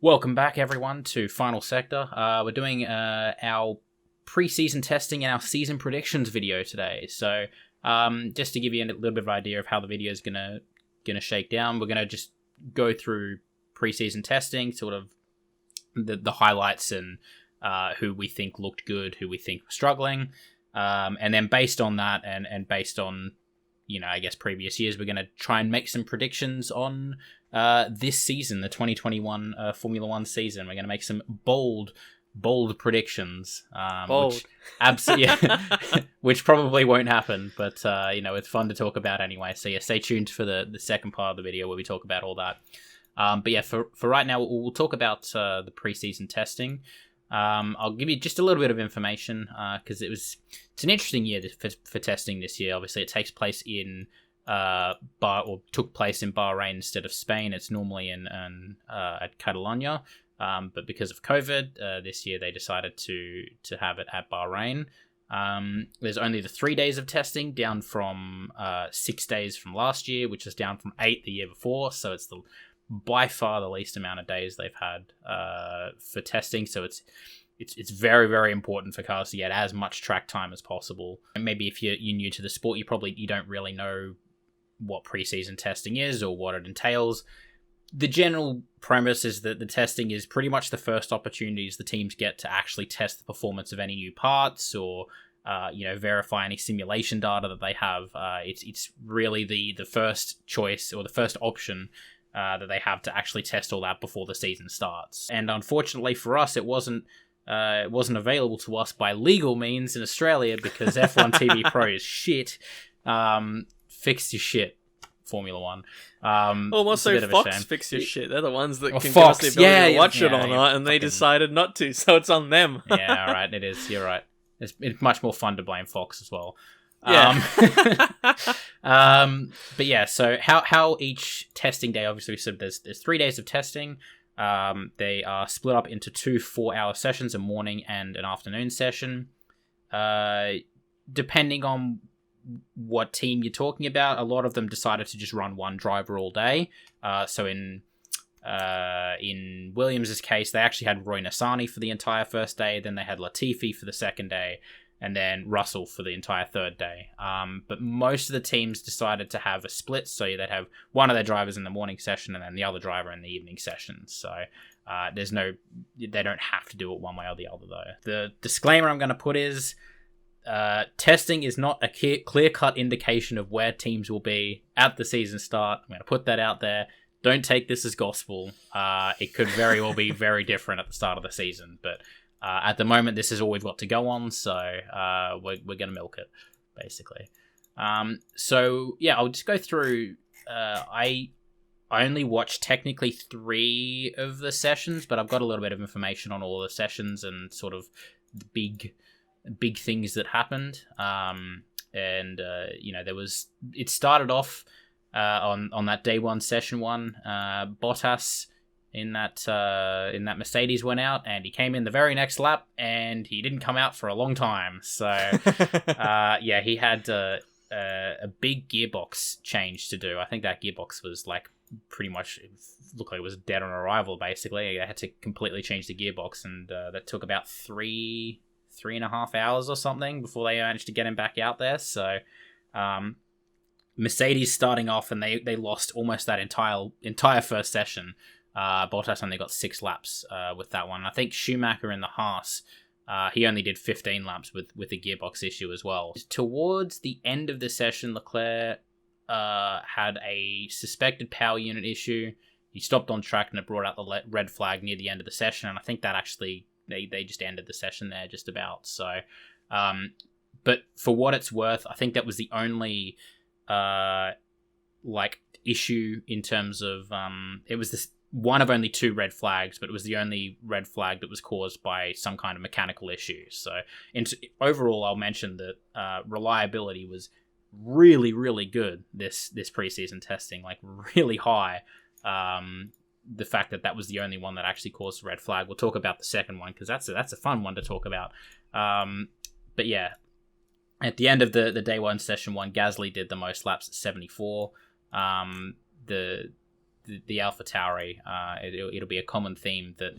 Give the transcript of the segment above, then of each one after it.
Welcome back, everyone, to Final Sector. We're doing our pre-season testing and our season predictions video today. So, just to give you a little bit of idea of how the video is gonna shake down, we're gonna just go through pre-season testing, sort of the highlights and who we think looked good, who we think were struggling, and then based on that and based on I guess previous years, we're gonna try and make some predictions on this season, the 2021 Formula One season. We're going to make some bold predictions. Bold. Which which probably won't happen, but it's fun to talk about anyway. So yeah, stay tuned for the second part of the video where we talk about all that. But yeah, for right now, we'll talk about the preseason testing. I'll give you just a little bit of information because it's an interesting year for testing this year. Obviously, it takes place in took place in Bahrain instead of Spain. It's normally at Catalonia, but because of COVID, this year they decided to have it at Bahrain. There's only the 3 days of testing, down from 6 days from last year, which is down from 8 the year before. So it's by far the least amount of days they've had for testing. So it's very, very important for cars to get as much track time as possible. And maybe if you're new to the sport, you don't really know what preseason testing is or what it entails. The general premise is that the testing is pretty much the first opportunities the teams get to actually test the performance of any new parts or verify any simulation data that they have. It's really the first choice or the first option that they have to actually test all that before the season starts. And unfortunately for us, it wasn't available to us by legal means in Australia because F1 TV Pro is shit. Fix your shit, Formula One. Well, also Fox fix your shit. They're the ones that can Fox, give us the ability to watch it or not, and they decided not to, so it's on them. Yeah, all right, it is. You're right. It's much more fun to blame Fox as well. Yeah. But yeah, so how each testing day, obviously we said there's 3 days of testing. They are split up into 2 4-hour sessions, a morning and an afternoon session. Depending on what team you're talking about, a lot of them decided to just run one driver all day. So in Williams' case, they actually had Roy Nassani for the entire first day, then they had Latifi for the second day, and then Russell for the entire third day. But most of the teams decided to have a split, so they'd have one of their drivers in the morning session and then the other driver in the evening session. So they don't have to do it one way or the other, though. The disclaimer I'm going to put is testing is not a clear-cut indication of where teams will be at the season start. I'm going to put that out there. Don't take this as gospel. It could very well be very different at the start of the season, but at the moment, this is all we've got to go on, so we're going to milk it, basically. So, yeah, I'll just go through. I only watched technically 3 of the sessions, but I've got a little bit of information on all the sessions and sort of the big things that happened. It started off on that day 1, session 1, Bottas in that Mercedes went out, and he came in the very next lap, and he didn't come out for a long time. So, he had a big gearbox change to do. I think that gearbox was pretty much looked like it was dead on arrival. Basically, they had to completely change the gearbox, and that took about 3.5 hours or something before they managed to get him back out there. So, Mercedes starting off, and they lost almost that entire first session. Bottas only got 6 laps with that one. I think Schumacher in the Haas, he only did 15 laps with the gearbox issue as well. Towards the end of the session, Leclerc had a suspected power unit issue. He stopped on track, and it brought out the red flag near the end of the session, and I think that actually they just ended the session there just about. So, but for what it's worth, I think that was the only issue in terms of it was this one of only 2 red flags, but it was the only red flag that was caused by some kind of mechanical issue. So overall, I'll mention that reliability was really, really good this preseason testing, really high. The fact that was the only one that actually caused a red flag. We'll talk about the second one because that's a fun one to talk about. But yeah, at the end of the day 1, session 1, Gasly did the most laps at 74. the AlphaTauri, it'll be a common theme that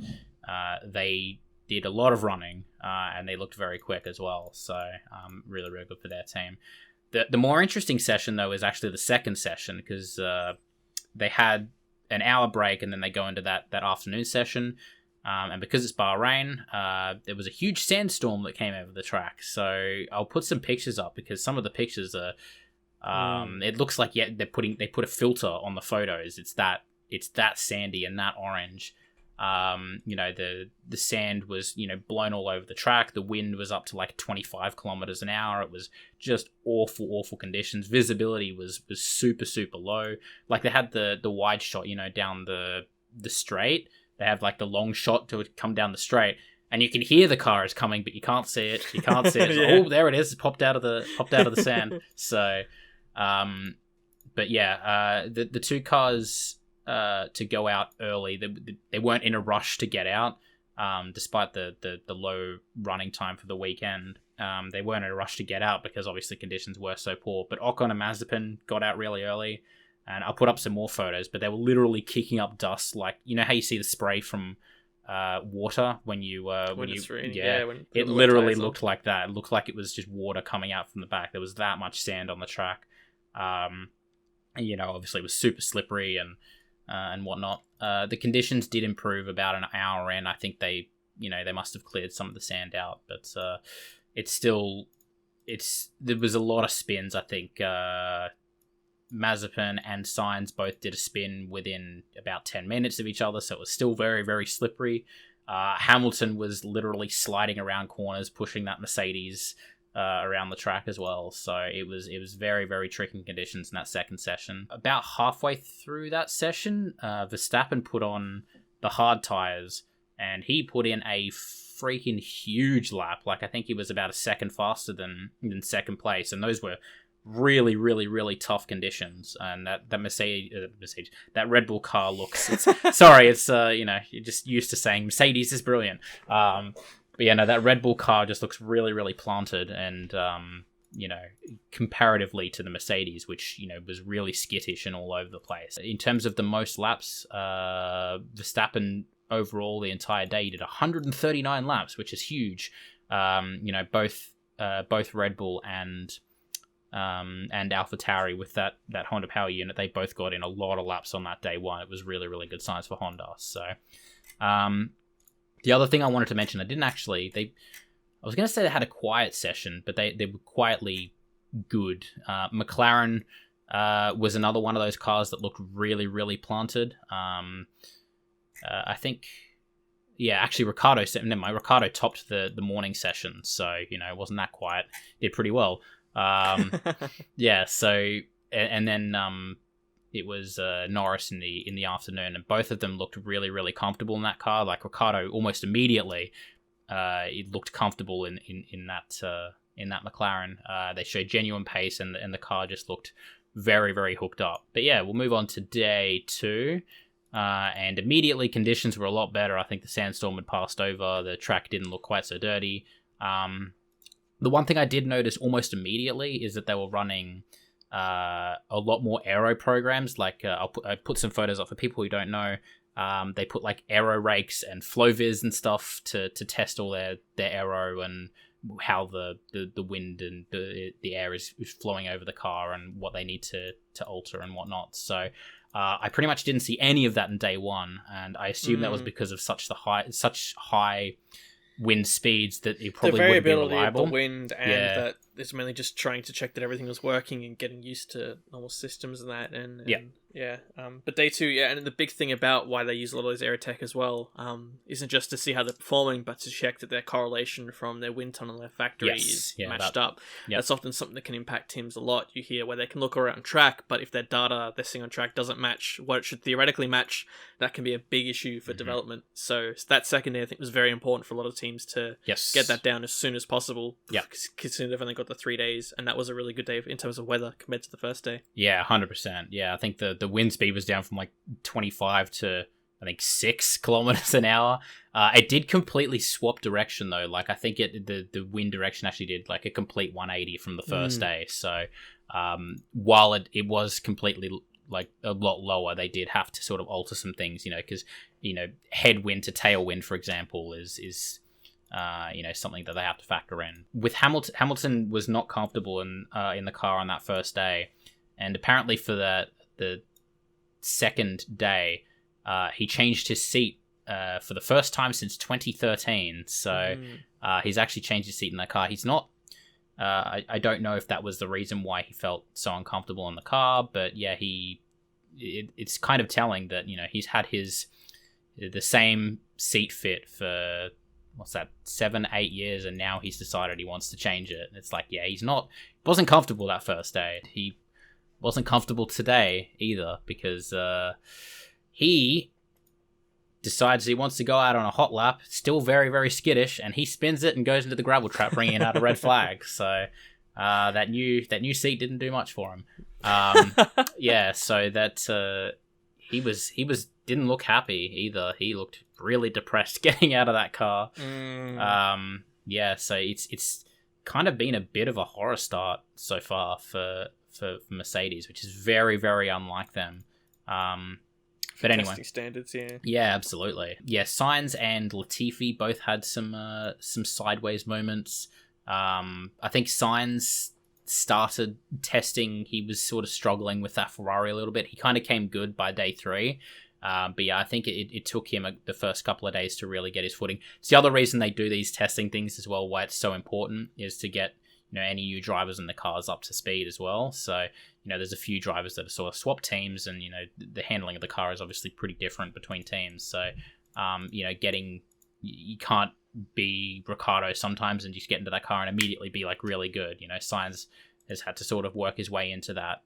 they did a lot of running, and they looked very quick as well. So really, really good for their team. The more interesting session, though, is actually the second session, because they had an hour break and then they go into that afternoon session. And because it's Bahrain, there was a huge sandstorm that came over the track. So I'll put some pictures up, because some of the pictures are, it looks like they put a filter on the photos. It's that sandy and that orange. The sand was, blown all over the track. The wind was up to like 25 kilometers an hour. It was just awful conditions. Visibility was super, super low. Like they had the wide shot, down the straight. They have like the long shot to come down the straight, and you can hear the car is coming, but you can't see it. Yeah. Oh, there it is. It popped out of the sand. So, but yeah, the two cars to go out early, they weren't in a rush to get out, despite the low running time for the weekend. They weren't in a rush to get out because obviously conditions were so poor. But Ocon and Mazepin got out really early, and I'll put up some more photos. But they were literally kicking up dust, like how you see the spray from water when it's raining. When it literally looked like that. It looked like it was just water coming out from the back. There was that much sand on the track. Obviously it was super slippery and whatnot. The conditions did improve about an hour in. I think they must have cleared some of the sand out, but there was a lot of spins. I think Mazepin and Sainz both did a spin within about 10 minutes of each other, so it was still very, very slippery. Hamilton was literally sliding around corners, pushing that Mercedes around the track as well. So it was very, very tricky conditions in that second session. About halfway through that session, Verstappen put on the hard tires, and he put in a freaking huge lap. Like I think he was about a second faster than second place, and those were really, really, really tough conditions. And that Mercedes, that Red Bull car looks. You're just used to saying Mercedes is brilliant. But yeah, no, that Red Bull car just looks really, really planted, and comparatively to the Mercedes, which was really skittish and all over the place. In terms of the most laps, Verstappen overall the entire day did 139 laps, which is huge. Both Red Bull and AlphaTauri with that Honda Power unit, they both got in a lot of laps on that day one. It was really, really good signs for Honda. So, the other thing I wanted to mention, I was going to say they had a quiet session, but they were quietly good. McLaren was another one of those cars that looked really, really planted. I think, actually Ricciardo topped the morning session, so, it wasn't that quiet. Did pretty well. So, and then it was Norris in the afternoon, and both of them looked really, really comfortable in that car. Like Ricciardo, almost immediately, it looked comfortable in that McLaren. They showed genuine pace, and the car just looked very, very hooked up. But yeah, we'll move on to day two, and immediately conditions were a lot better. I think the sandstorm had passed over. The track didn't look quite so dirty. The one thing I did notice almost immediately is that they were running a lot more aero programs. Like I put some photos up for people who don't know. They put like aero rakes and FlowViz and stuff to test all their aero and how the wind and the air is flowing over the car and what they need to alter and whatnot. So I pretty much didn't see any of that in day one, and I assume that was because of such high wind speeds that it probably wouldn't be reliable. The variability of the wind, and that it's mainly just trying to check that everything was working and getting used to normal systems and that. But day two, and the big thing about why they use a lot of those aerotech as well, isn't just to see how they're performing, but to check that their correlation from their wind tunnel and their factory is matched up. Yep. That's often something that can impact teams a lot. You hear where they can look around track, but if their data they're seeing on track doesn't match what it should theoretically match, that can be a big issue for development. So that second day, I think, was very important for a lot of teams to get that down as soon as possible. Yeah, considering they've only got the 3 days, and that was a really good day in terms of weather compared to the first day. Yeah, 100%. Yeah, I think the wind speed was down from like 25 to I think 6 kilometers an hour. It did completely swap direction though. Like I think the wind direction actually did like a complete 180 from the first day. So while it was completely like a lot lower, they did have to sort of alter some things, because headwind to tailwind, for example, is something that they have to factor in. With Hamilton was not comfortable in the car on that first day, and apparently for the second day, he changed his seat for the first time since 2013. So he's actually changed his seat in that car. He's not. I don't know if that was the reason why he felt so uncomfortable in the car, but yeah, it's kind of telling that he's had the same seat fit for 7-8 years, and now he's decided he wants to change it. It's like, yeah, he wasn't comfortable that first day. He wasn't comfortable today either, because he decides he wants to go out on a hot lap, still very, very skittish, and he spins it and goes into the gravel trap, bringing out a red flag. So that new seat didn't do much for him. Yeah, so that he didn't look happy either. He looked really depressed getting out of that car. Yeah, so it's kind of been a bit of a horror start so far for Mercedes, which is very, very unlike them. But anyway, testing standards, yeah. Yeah, absolutely. Yeah, Sainz and Latifi both had some sideways moments. I think Sainz started testing. He was sort of struggling with that Ferrari a little bit. He kind of came good by day 3. But yeah, I think it took him the first couple of days to really get his footing. It's the other reason they do these testing things as well, why it's so important, is to get any new drivers in the cars up to speed as well. So there's a few drivers that are sort of swap teams, and the handling of the car is obviously pretty different between teams. So you can't be Ricciardo sometimes and just get into that car and immediately be like really good. Sainz has had to sort of work his way into that.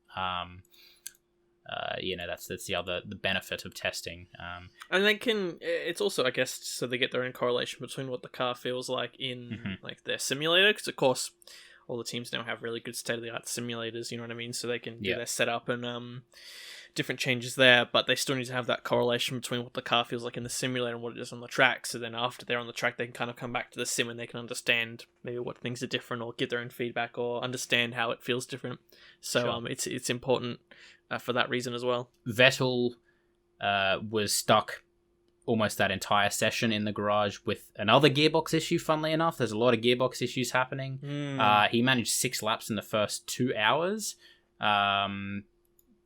That's the benefit of testing. And it's also, I guess, so they get their own correlation between what the car feels like in like their simulator, because of course all the teams now have really good state-of-the-art simulators, you know what I mean, so they can do their setup and different changes there, but they still need to have that correlation between what the car feels like in the simulator and what it is on the track, so then after they're on the track they can kind of come back to the sim and they can understand maybe what things are different, or give their own feedback, or understand how it feels different. So sure. It's important for that reason as well. Vettel was stuck almost that entire session in the garage with another gearbox issue, funnily enough. There's a lot of gearbox issues happening. He managed 6 laps in the first 2 hours.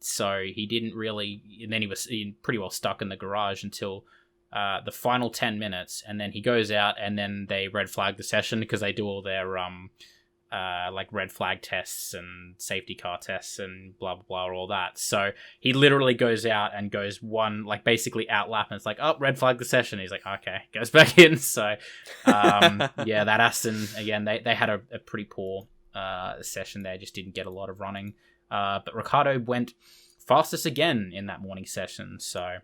So he didn't really... And then he was pretty well stuck in the garage until the final 10 minutes. And then he goes out, and then they red flag the session because they do all their... red flag tests and safety car tests and blah blah blah, all that. So he literally goes out and goes basically out lap, and it's like, oh, red flag the session. He's like, okay, goes back in. So yeah, that Aston again, they had a pretty poor session there, just didn't get a lot of running. But Ricciardo went fastest again in that morning session. So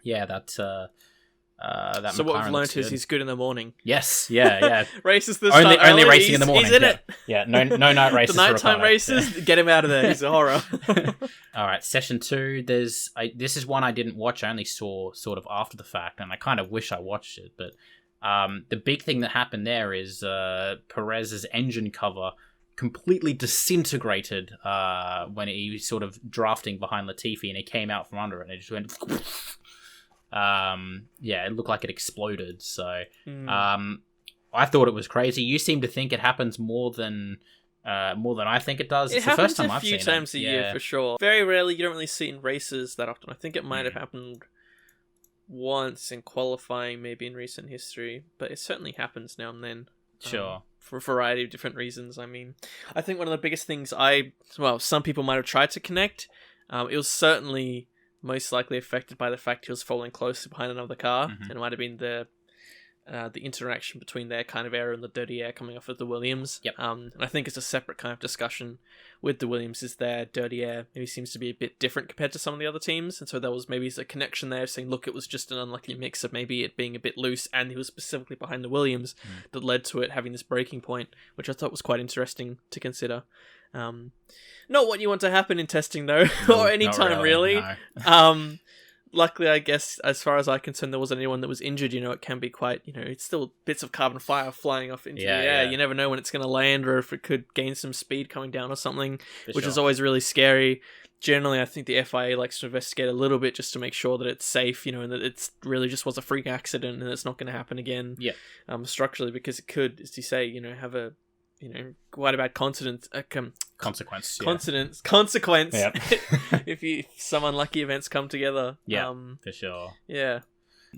yeah, that so what we've learned is he's good in the morning. Yes, yeah. Races this only time only racing in the morning. He's in it. Yeah, no night races. The nighttime races, get him out of there. He's a horror. All right, session 2. This is one I didn't watch. I only saw sort of after the fact, and I kind of wish I watched it. But the big thing that happened there is Perez's engine cover completely disintegrated when he was sort of drafting behind Latifi, and he came out from under it, and it just went. It looked like it exploded. So I thought it was crazy. You seem to think it happens more than I think it does. It's the first time I've seen it. It happens a few times a year for sure. Very rarely. You don't really see it in races that often. I think it might have happened once in qualifying, maybe in recent history, but it certainly happens now and then. Sure. For a variety of different reasons. I mean, I think one of the biggest things some people might have tried to connect. It was certainly most likely affected by the fact he was following closely behind another car, and it might have been the interaction between their kind of air and the dirty air coming off of the Williams. Yep. And I think it's a separate kind of discussion with the Williams, is their dirty air maybe seems to be a bit different compared to some of the other teams, and so there was maybe a connection there saying, look, it was just an unlucky mix of maybe it being a bit loose, and he was specifically behind the Williams that led to it having this breaking point, which I thought was quite interesting to consider. Not what you want to happen in testing though, or any time really. No. luckily, I guess, as far as I'm concerned, there wasn't anyone that was injured. It can be quite, it's still bits of carbon fiber flying off into the air. You never know when it's going to land or if it could gain some speed coming down or something, which is always really scary. Generally, I think the FIA likes to investigate a little bit just to make sure that it's safe, and that it really just was a freak accident and it's not going to happen again. Yeah. Structurally, because it could, as you say, have a, quite a bad consequence. Consequence. Yep. if some unlucky events come together. Yeah, for sure. Yeah.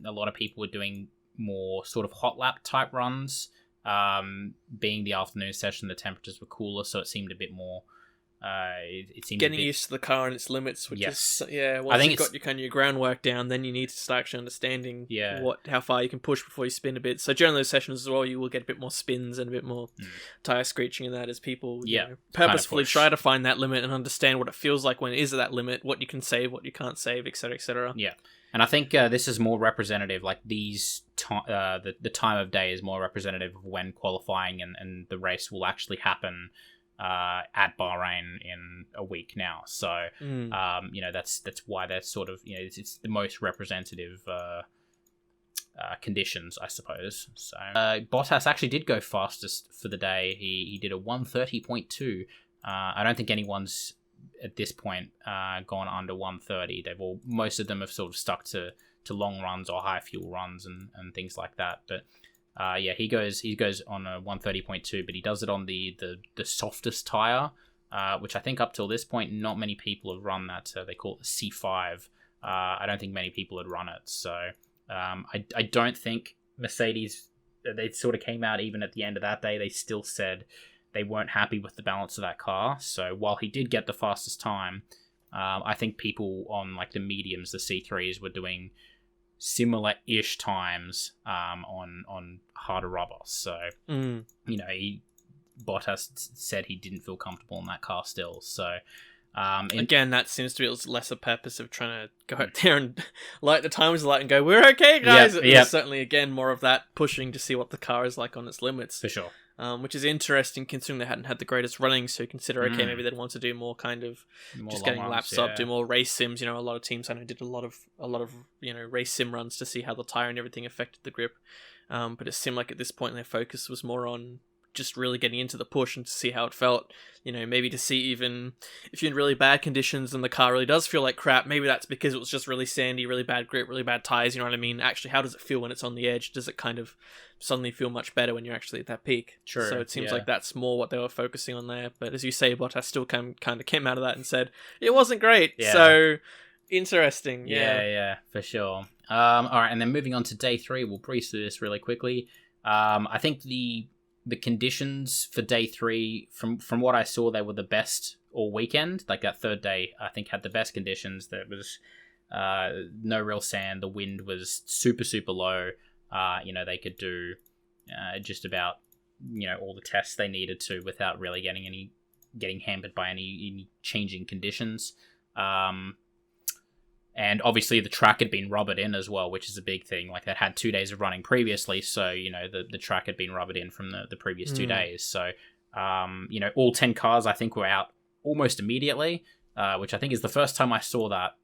A lot of people were doing more sort of hot lap type runs. Being the afternoon session, the temperatures were cooler, so it seemed a bit more. It seemed getting used to the car and its limits, which is once I think you've got your kind of your groundwork down, then you need to start actually understanding how far you can push before you spin a bit. So during those sessions as well, you will get a bit more spins and a bit more tire screeching and that as people purposefully try to find that limit and understand what it feels like when it is at that limit, what you can save, what you can't save, etc., etc. Yeah, and I think this is more representative. Like these, the time of day is more representative of when qualifying and the race will actually happen. At Bahrain in a week now, so that's why they're sort of it's the most representative conditions, I suppose. So Bottas actually did go fastest for the day. He did a 1:30.2. I don't think anyone's at this point gone under 1:30. Most of them have sort of stuck to long runs or high fuel runs and things like that, but. He goes on a 1:30.2, but he does it on the softest tire, which I think up till this point not many people have run that. They call it the C5. I don't think many people had run it, so I don't think Mercedes. They sort of came out even at the end of that day. They still said they weren't happy with the balance of that car. So while he did get the fastest time, I think people on like the mediums, the C3s, were doing similar-ish times on harder rubber. So, Bottas said he didn't feel comfortable in that car still. So, again, that seems to be a lesser purpose of trying to go out there and light the timers light and go, we're okay, guys. There's certainly, again, more of that pushing to see what the car is like on its limits. For sure. Which is interesting considering they hadn't had the greatest running, so you consider, okay, maybe they'd want to do more kind of just getting laps up, do more race sims. A lot of teams I know did a lot of race sim runs to see how the tire and everything affected the grip. But it seemed like at this point their focus was more on just really getting into the push and to see how it felt. Maybe to see even if you're in really bad conditions and the car really does feel like crap, maybe that's because it was just really sandy, really bad grip, really bad tires, you know what I mean? Actually, how does it feel when it's on the edge? Does it kind of suddenly feel much better when you're actually at that peak? True. So it seems like that's more what they were focusing on there. But as you say, Bottas still kind of came out of that and said, it wasn't great. Yeah. So, interesting. Yeah, for sure. All right, and then moving on to day 3, we'll breeze through this really quickly. I think the conditions for day 3, from what I saw, they were the best all weekend. Like that third day, I think had the best conditions. There was no real sand. The wind was super, super low. They could do just about all the tests they needed to without really getting hampered by any changing conditions. And obviously the track had been rubbered in as well, which is a big thing. Like that had 2 days of running previously, so the track had been rubbered in from the previous 2 days. So all 10 cars I think were out almost immediately, which I think is the first time I saw that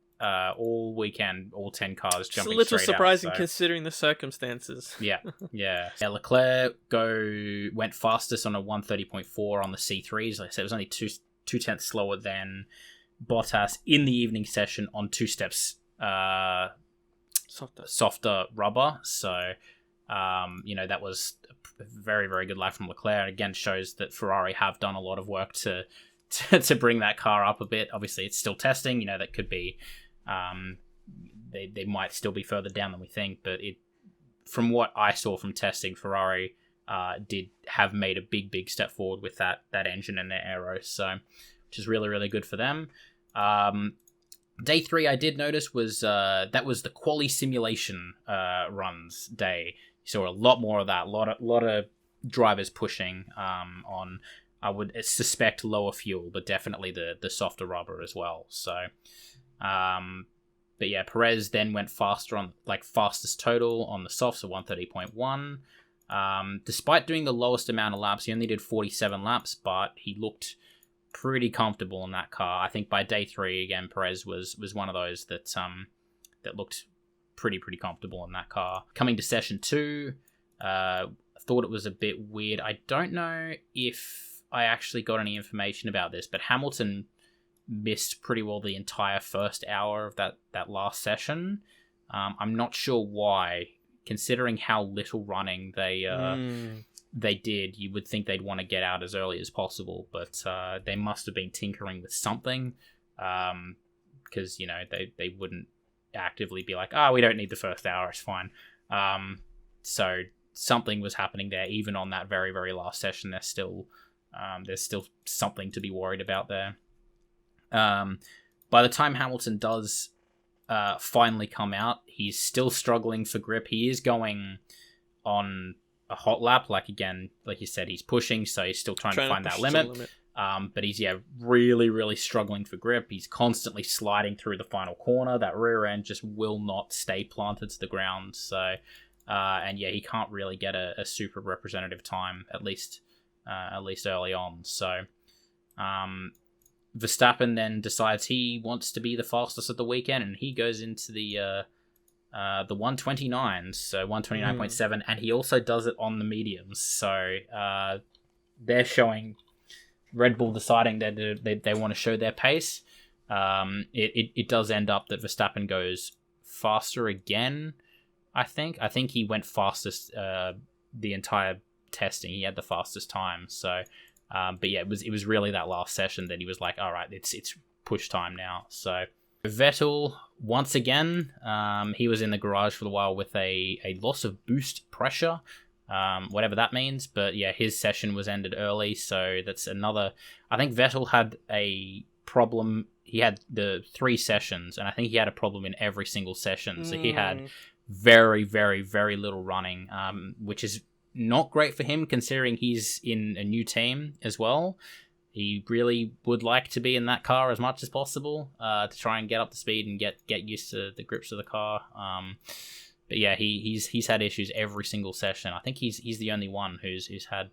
all weekend. All 10 cars jumping straight out. It's a little surprising considering the circumstances. Yeah. Leclerc went fastest on a 1:30.4 on the C3s. Like I said, it was only two tenths slower than Bottas in the evening session on 2 steps softer rubber. So that was a very, very good lap from Leclerc, and again shows that Ferrari have done a lot of work to bring that car up a bit. Obviously it's still testing, that could be they might still be further down than we think, but from what I saw from testing, Ferrari did have made a big step forward with that engine and their aero, so which is really, really good for them. Day 3 I did notice was that was the quali simulation runs day. You saw a lot more of that, a lot of drivers pushing on, I would suspect, lower fuel, but definitely the softer rubber as well. So but yeah, Perez then went faster on fastest total on the softs at 1:30.1. Despite doing the lowest amount of laps, he only did 47 laps, but he looked pretty comfortable in that car. I think by day 3 again, Perez was one of those that that looked pretty comfortable in that car. Coming to session 2, I thought it was a bit weird. I don't know if I actually got any information about this, but Hamilton missed pretty well the entire first hour of that last session. I'm not sure why, considering how little running they did. You would think they'd want to get out as early as possible, but they must have been tinkering with something, because they wouldn't actively be like, we don't need the first hour, it's fine. So something was happening there. Even on that very, very last session, there's still something to be worried about there. By the time Hamilton does finally come out, he's still struggling for grip. He is going on a hot lap, like you said, he's pushing, so he's still trying to find that limit. But he's really, really struggling for grip. He's constantly sliding through the final corner. That rear end just will not stay planted to the ground. So, he can't really get a super representative time, at least early on. So, Verstappen then decides he wants to be the fastest at the weekend, and he goes into the 129s, so 129.7, and he also does it on the mediums. So they're showing Red Bull deciding that they want to show their pace. It does end up that Verstappen goes faster again. I think he went fastest the entire testing. He had the fastest time. So, but yeah, it was really that last session that he was like, all right, it's push time now. So Vettel, once again, he was in the garage for a while with a loss of boost pressure, whatever that means. But yeah, his session was ended early, so that's another. I think Vettel had a problem. He had the 3 sessions, and I think he had a problem in every single session. So he had very, very, very little running, which is not great for him considering he's in a new team as well. He really would like to be in that car as much as possible to try and get up to speed and get used to the grips of the car. But yeah, he's had issues every single session. I think he's the only one who's had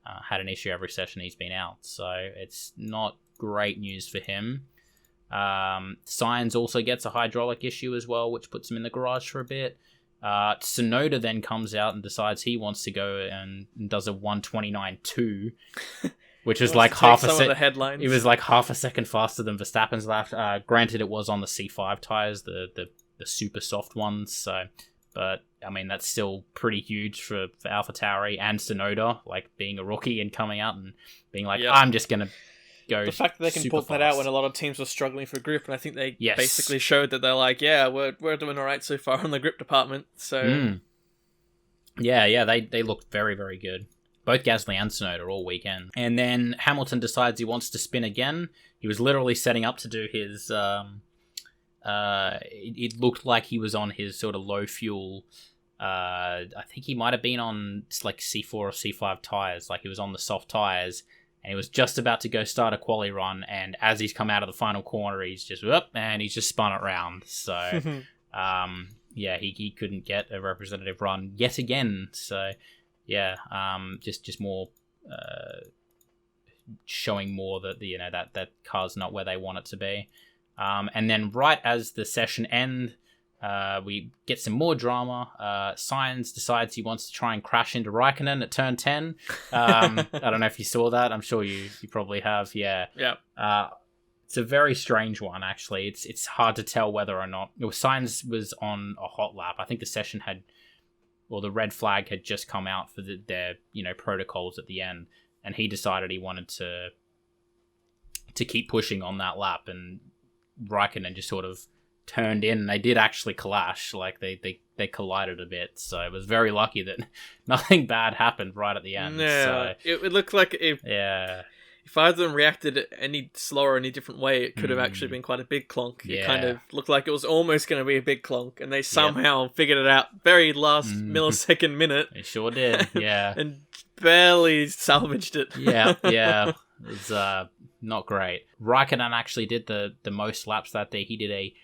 an issue every session he's been out. So it's not great news for him. Sainz also gets a hydraulic issue as well, which puts him in the garage for a bit. Tsunoda then comes out and decides he wants to go and does a 129.2. Which was like half a second. It was like half a second faster than Verstappen's lap. Granted, it was on the C5 tires, the super soft ones. So, but I mean, that's still pretty huge for AlphaTauri and Tsunoda, like being a rookie and coming out and being like, I'm just gonna go. The fact that they can pull that out when a lot of teams were struggling for grip, and I think they basically showed that they're like, we're doing all right so far on the grip department. So, they looked very, very good. Both Gasly and Tsunoda all weekend. And then Hamilton decides he wants to spin again. He was literally setting up to do his... it looked like he was on his sort of low fuel... I think he might have been on like C4 or C5 tyres. Like he was on the soft tyres. And he was just about to go start a quali run. And as he's come out of the final corner, he's just... and he's just spun it round. So, he couldn't get a representative run yet again. So... Yeah, just more showing more that that car's not where they want it to be. And then right as the session ends, we get some more drama. Sainz decides he wants to try and crash into Raikkonen at turn 10. I don't know if you saw that. I'm sure you probably have. Yeah. It's a very strange one, actually. It's hard to tell whether or not Sainz was on a hot lap. I think the session had. Or the red flag had just come out for their protocols at the end, and he decided he wanted to keep pushing on that lap, and Raikkonen just sort of turned in, and they did actually clash, like they collided a bit, so it was very lucky that nothing bad happened right at the end. Yeah, so, it looked like if either of them reacted any slower, any different way, it could have actually been quite a big clonk. It kind of looked like it was almost going to be a big clonk, and they somehow figured it out very last millisecond minute. They sure did, yeah. And barely salvaged it. It was not great. Raikkonen actually did the most laps that day. He did a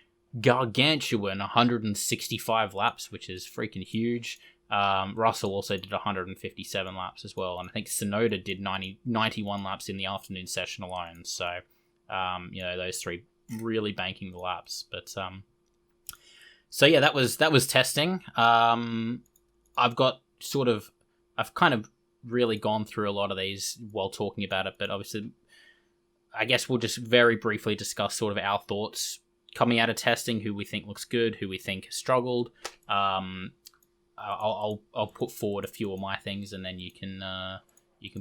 gargantuan 165 laps, which is freaking huge. Russell also did 157 laps as well, and I think Tsunoda did 91 laps in the afternoon session alone. So, those three really banking the laps. But So yeah, that was testing. I've kind of really gone through a lot of these while talking about it, but obviously, I guess we'll just very briefly discuss sort of our thoughts coming out of testing, who we think looks good, who we think has struggled. I'll put forward a few of my things, and then you can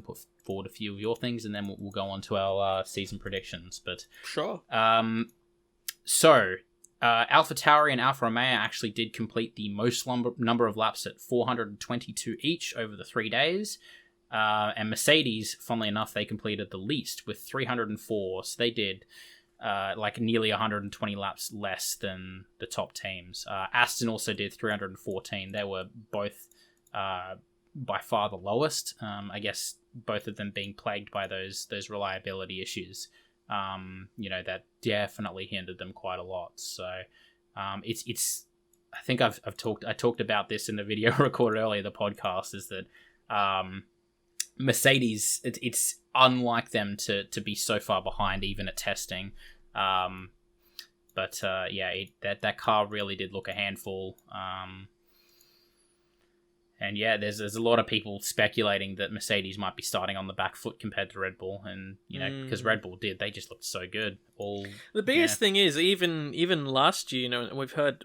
put forward a few of your things, and then we'll go on to our season predictions. But sure. So AlphaTauri and Alfa Romeo actually did complete the most number of laps at 422 each over the 3 days. And Mercedes, funnily enough, they completed the least with 304. So they did nearly 120 laps less than the top teams. Aston also did 314. They were both by far the lowest. I guess both of them being plagued by those reliability issues. That definitely hindered them quite a lot. So it's I think I talked about this in the video recorded earlier, the podcast, is that Mercedes, it's unlike them to be so far behind even at testing. That car really did look a handful. And yeah, there's a lot of people speculating that Mercedes might be starting on the back foot compared to Red Bull, and because Red Bull they just looked so good. The biggest thing is even last year, we've heard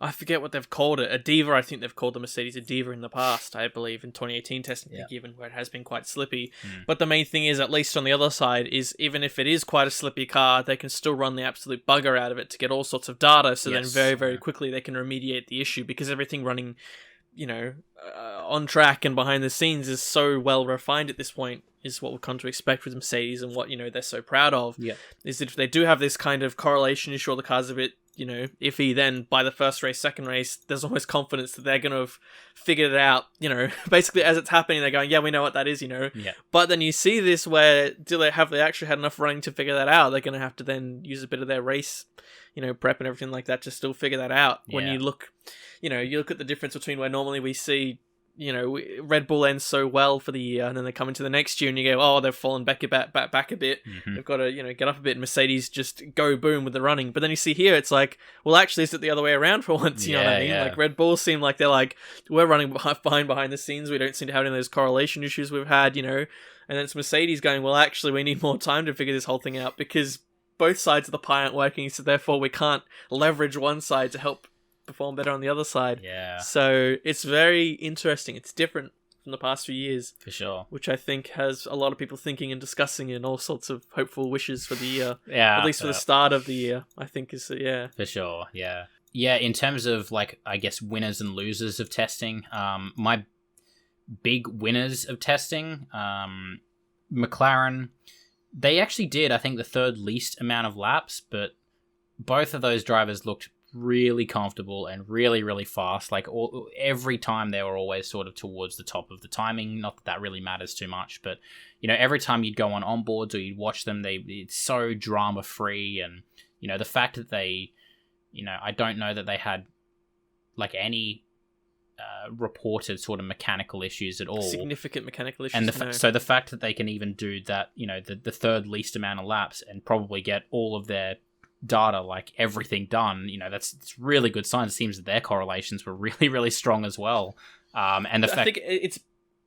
I forget what they've called it. A diva, I think they've called the Mercedes a diva in the past, I believe, in 2018 testing, given where it has been quite slippy. But the main thing is, at least on the other side, is even if it is quite a slippy car, they can still run the absolute bugger out of it to get all sorts of data, so then very, very quickly they can remediate the issue, because everything running, on track and behind the scenes is so well refined at this point, is what we've come to expect with Mercedes, and what, they're so proud of, is that if they do have this kind of correlation issue, or the car's a bit iffy, then by the first race, second race, there's almost confidence that they're going to have figured it out, basically as it's happening, they're going, yeah, we know what that is, But then you see this where, have they actually had enough running to figure that out? They're going to have to then use a bit of their race, prep and everything like that to still figure that out. When you look, you look at the difference between where normally we see, Red Bull ends so well for the year, and then they come into the next year and you go, oh, they've fallen back a bit. They've got to, get up a bit. And Mercedes just go boom with the running. But then you see here, it's like, well, actually, is it the other way around for once? You know what I mean? Like Red Bull seem like they're like, we're running behind the scenes. We don't seem to have any of those correlation issues we've had, And then it's Mercedes going, well, actually, we need more time to figure this whole thing out, because both sides of the pie aren't working. So therefore, we can't leverage one side to help perform better on the other side. So it's very interesting. It's different from the past few years, for sure, which I think has a lot of people thinking and discussing, and all sorts of hopeful wishes for the year. At least for the start of the year, I think is for sure. In terms of, I guess, winners and losers of testing, my big winners of testing, McLaren, they actually did, I think, the third least amount of laps, but both of those drivers looked really comfortable and really, really fast. Every time they were always sort of towards the top of the timing. Not that really matters too much, but every time you'd go on onboards or you'd watch them, it's so drama free. And the fact that they, I don't know that they had any reported sort of mechanical issues at all, significant mechanical issues, and so the fact that they can even do that, the third least amount of laps and probably get all of their data, everything done, it's really good sign. It seems that their correlations were really, really strong as well. And the fact, I think it's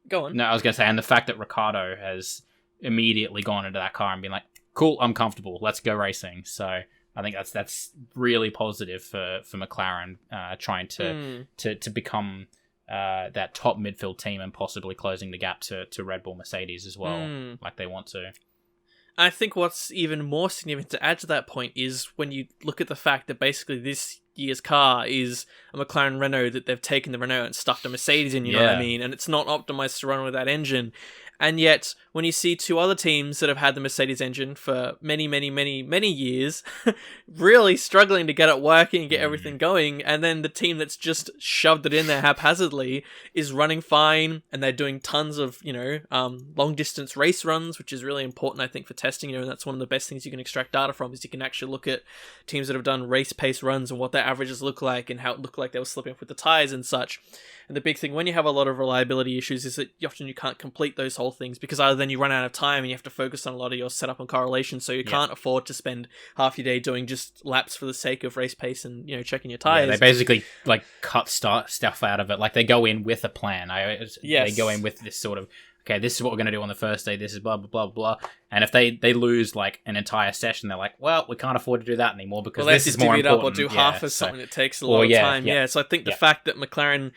go on. No, I was going to say, and the fact that Ricciardo has immediately gone into that car and been like, cool, I'm comfortable, let's go racing. So I think that's really positive for McLaren, trying to become that top midfield team and possibly closing the gap to Red Bull, Mercedes as well, like they want to. I think what's even more significant to add to that point is when you look at the fact that basically this year's car is a McLaren Renault, that they've taken the Renault and stuffed a Mercedes in, you know what I mean? And it's not optimized to run with that engine. And yet, when you see two other teams that have had the Mercedes engine for many, many, many, many years, really struggling to get it working and get everything going, and then the team that's just shoved it in there haphazardly is running fine, and they're doing tons of, long-distance race runs, which is really important, I think, for testing, and that's one of the best things you can extract data from, is you can actually look at teams that have done race-pace runs and what their averages look like, and how it looked like they were slipping up with the tyres and such. And the big thing when you have a lot of reliability issues is that often you can't complete those whole things, because either then you run out of time and you have to focus on a lot of your setup and correlation, so you can't afford to spend half your day doing just laps for the sake of race pace and, you know, checking your tires. Yeah, they basically like cut stuff out of it. Like they go in with a plan. They go in with this sort of, okay, this is what we're going to do on the first day. This is blah, blah, blah, blah. And if they lose like an entire session, they're like, well, we can't afford to do that anymore because this is more important. Up or do half of something that takes a lot of time. Yeah. So I think the fact that McLaren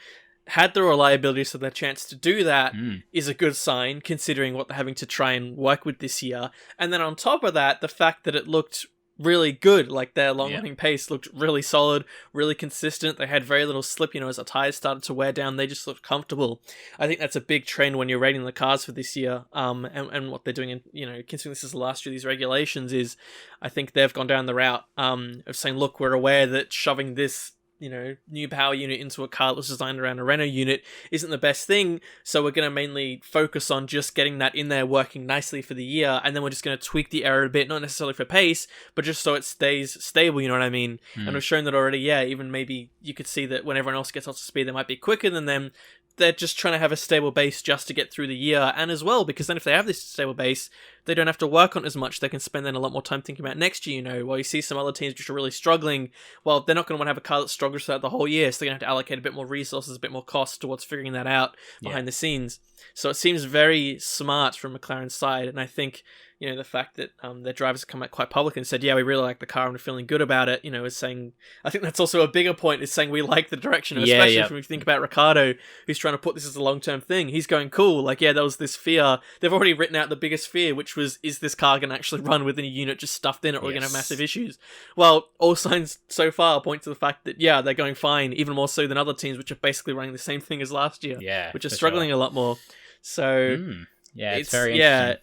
had the reliability, so their chance to do that is a good sign, considering what they're having to try and work with this year. And then on top of that, the fact that it looked really good, like their long running pace looked really solid, really consistent. They had very little slip, you know, as the tires started to wear down, they just looked comfortable. I think that's a big trend when you're rating the cars for this year, and what they're doing, in, you know, considering this is the last year of these regulations, is I think they've gone down the route of saying, look, we're aware that shoving this, you know, new power unit into a car that was designed around a Renault unit isn't the best thing, so we're going to mainly focus on just getting that in there working nicely for the year, and then we're just going to tweak the aero a bit, not necessarily for pace, but just so it stays stable, you know what I mean? And we've shown that already, even maybe you could see that when everyone else gets up to speed, they might be quicker than them. They're just trying to have a stable base just to get through the year, and as well, because then if they have this stable base, they don't have to work on it as much. They can spend then a lot more time thinking about next year, you know, while you see some other teams which are really struggling, well, they're not going to want to have a car that struggles throughout the whole year, so they're going to have to allocate a bit more resources, a bit more cost towards figuring that out behind the scenes. So it seems very smart from McLaren's side, and I think, you know, the fact that their drivers have come out quite public and said, yeah, we really like the car and we're feeling good about it, you know, is saying, I think that's also a bigger point, is saying we like the direction, especially when we think about Ricciardo, who's trying to put this as a long-term thing. He's going, cool, like, yeah, there was this fear. They've already written out the biggest fear, which was, is this car going to actually run within a unit just stuffed in it, or are we going to have massive issues? Well, all signs so far point to the fact that, yeah, they're going fine, even more so than other teams, which are basically running the same thing as last year, which are struggling a lot more. So, it's very interesting.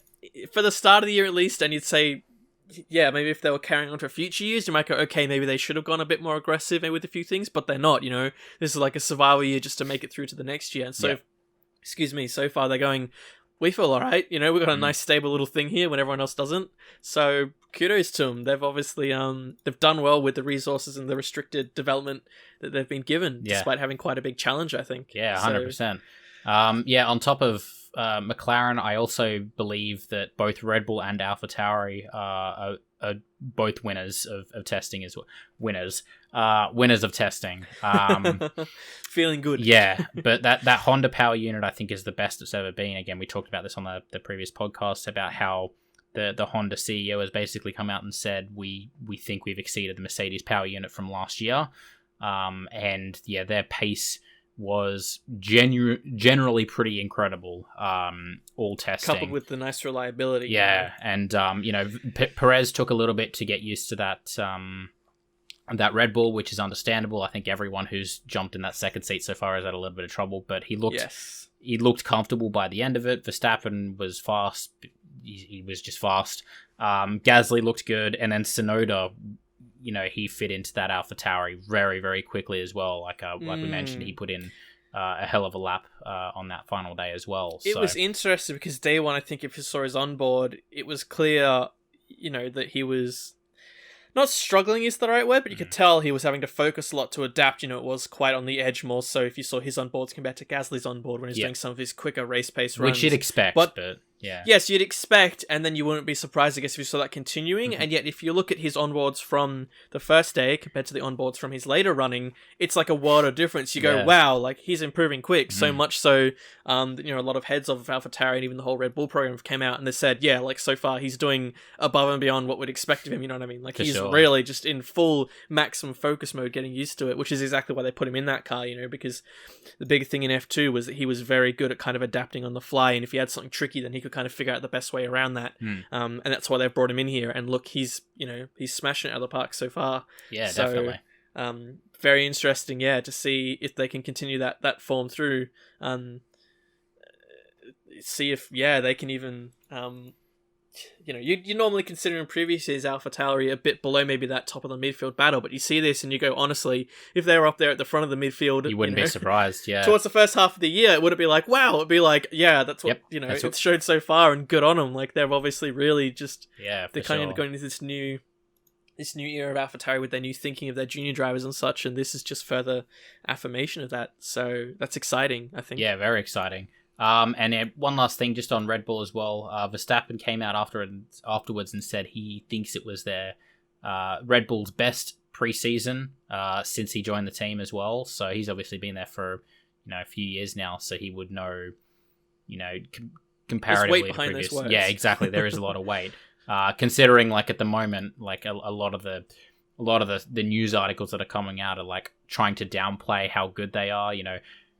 For the start of the year at least, and you'd say, yeah, maybe if they were carrying on for future years, you might go, okay, maybe they should have gone a bit more aggressive maybe with a few things, but they're not, you know. This is like a survival year just to make it through to the next year. And so, so far they're going, we feel all right, you know, we've got a nice stable little thing here when everyone else doesn't. So kudos to them. They've obviously, they've done well with the resources and the restricted development that they've been given, despite having quite a big challenge, I think. Yeah, 100%. On top of McLaren, I also believe that both Red Bull and AlphaTauri are both winners of testing as well. Winners of testing. Feeling good. Yeah, but that Honda power unit I think is the best it's ever been. Again, we talked about this on the previous podcast about how the Honda CEO has basically come out and said we think we've exceeded the Mercedes power unit from last year. And yeah, their pace was generally pretty incredible, all testing. Coupled with the nice reliability. Yeah, and, you know, Perez took a little bit to get used to that Red Bull, which is understandable. I think everyone who's jumped in that second seat so far has had a little bit of trouble, but he looked comfortable by the end of it. Verstappen was fast. He was just fast. Gasly looked good, and then Tsunoda, you know, he fit into that AlphaTauri very, very quickly as well. Like we mentioned, he put in a hell of a lap on that final day as well. It was interesting because day one, I think if you saw his onboard, it was clear, you know, that he was not struggling is the right word, but you could tell he was having to focus a lot to adapt. You know, it was quite on the edge more so if you saw his onboards compared to Gasly's onboard when he's doing some of his quicker race pace runs. Which you'd expect, but yeah. Yes, you'd expect, and then you wouldn't be surprised, I guess, if you saw that continuing. And yet, if you look at his onboards from the first day compared to the onboards from his later running, it's like a world of difference. You go, wow, like he's improving quick. So much so, you know, a lot of heads of AlphaTauri and even the whole Red Bull program came out and they said, yeah, like so far he's doing above and beyond what we'd expect of him. You know what I mean? Like he's really just in full maximum focus mode, getting used to it, which is exactly why they put him in that car. You know, because the big thing in F2 was that he was very good at kind of adapting on the fly, and if he had something tricky, then he could kind of figure out the best way around that. And that's why they've brought him in here. And look, he's smashing it out of the park so far. Yeah, so, definitely. Very interesting, to see if they can continue that form through. See if they can even you know, you normally consider in previous years AlphaTauri a bit below maybe that top of the midfield battle, but you see this and you go, honestly, if they were up there at the front of the midfield, you wouldn't be surprised. Yeah, towards the first half of the year, it wouldn't be like, wow, it'd be like, yeah, that's what it's showed so far, and good on them. Like they're obviously really just they're kind of going into this new era of AlphaTauri with their new thinking of their junior drivers and such, and this is just further affirmation of that. So that's exciting, I think. Yeah, very exciting. One last thing just on Red Bull as well. Verstappen came out afterwards and said he thinks it was their Red Bull's best preseason since he joined the team as well. So he's obviously been there for a few years now, so he would know, comparatively to previous. Yeah, exactly. There is a lot of weight. Considering like at the moment, like a lot of the news articles that are coming out are like trying to downplay how good they are.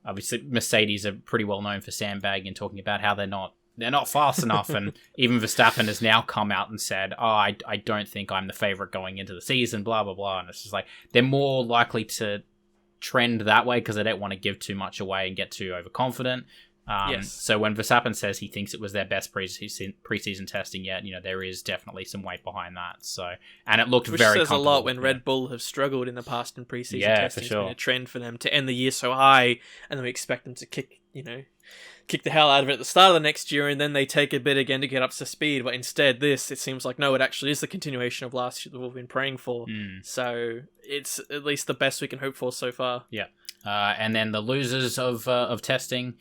Obviously Mercedes are pretty well known for sandbagging and talking about how they're not fast enough, and even Verstappen has now come out and said, I don't think I'm the favorite going into the season, blah blah blah. And it's just like they're more likely to trend that way because they don't want to give too much away and get too overconfident. Yes. So when Verstappen says he thinks it was their best preseason testing yet, there is definitely some weight behind that. So, and it looked Which very says a lot when yeah. Red Bull have struggled in the past in preseason testing. For sure. It's been a trend for them to end the year so high, and then we expect them to kick the hell out of it at the start of the next year, and then they take a bit again to get up to speed. But instead, it seems like, no, it actually is the continuation of last year that we've been praying for. So it's at least the best we can hope for so far. Yeah. And then the losers of testing,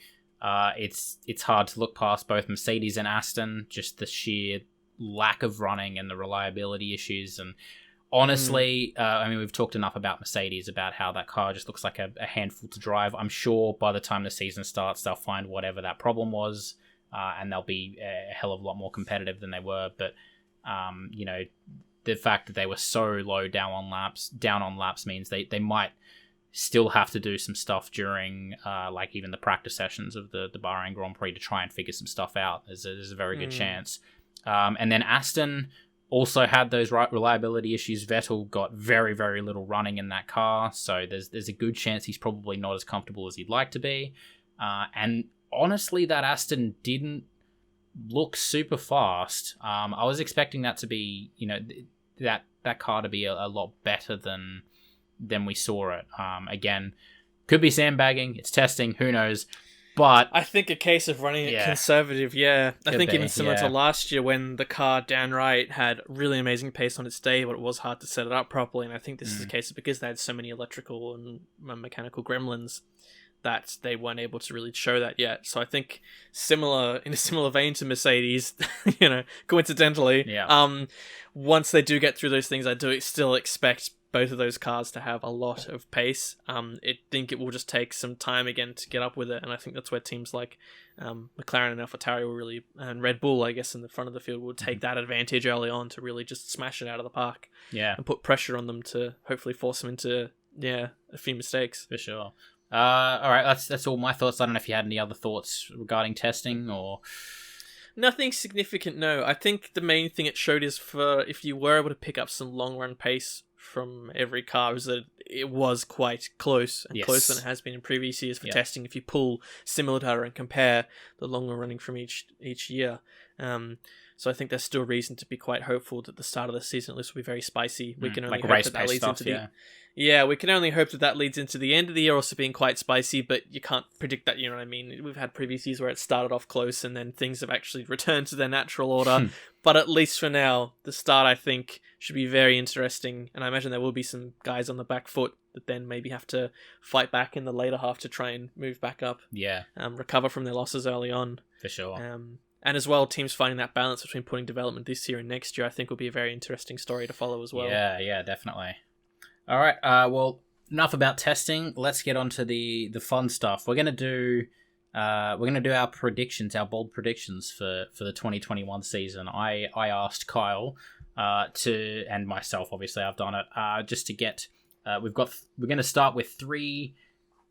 it's hard to look past both Mercedes and Aston, just the sheer lack of running and the reliability issues. And honestly, we've talked enough about Mercedes, about how that car just looks like a handful to drive. I'm sure by the time the season starts, they'll find whatever that problem was, and they'll be a hell of a lot more competitive than they were. But, the fact that they were so low down on laps means they might still have to do some stuff during like even the practice sessions of the Bahrain Grand Prix to try and figure some stuff out. There's a very good chance. And then Aston also had those reliability issues. Vettel got very, very little running in that car, so there's a good chance he's probably not as comfortable as he'd like to be. And honestly, that Aston didn't look super fast. I was expecting that to be, that car to be a lot better than we saw it. Again, could be sandbagging. It's testing. Who knows? But I think a case of running it conservative, I think even similar to last year when the car downright had really amazing pace on its day, but it was hard to set it up properly. And I think this is a case of because they had so many electrical and mechanical gremlins that they weren't able to really show that yet. So I think in a similar vein to Mercedes, coincidentally, once they do get through those things, I do still expect both of those cars to have a lot of pace. I think it will just take some time again to get up with it, and I think that's where teams like McLaren and AlphaTauri will really, and Red Bull, I guess, in the front of the field will take that advantage early on to really just smash it out of the park. Yeah, and put pressure on them to hopefully force them into a few mistakes. For sure. All right, that's all my thoughts. I don't know if you had any other thoughts regarding testing or... Nothing significant, no. I think the main thing it showed is if you were able to pick up some long run pace from every car, is that it was quite close, and closer than it has been in previous years for testing. If you pull similar data and compare the longer running from each year, so I think there's still reason to be quite hopeful that the start of the season at least will be very spicy. We can only hope that leads into the we can only hope that leads into the end of the year also being quite spicy, but you can't predict that, you know what I mean? We've had previous years where it started off close and then things have actually returned to their natural order. But at least for now, the start, I think, should be very interesting, and I imagine there will be some guys on the back foot that then maybe have to fight back in the later half to try and move back up. Yeah. Recover from their losses early on. For sure. And as well, teams finding that balance between putting development this year and next year, I think will be a very interesting story to follow as well. Yeah, definitely. All right, well, enough about testing. Let's get on to the fun stuff. We're gonna do our predictions, our bold predictions for the 2021 season. I asked Kyle and myself, obviously I've done it, just to get we're gonna start with 3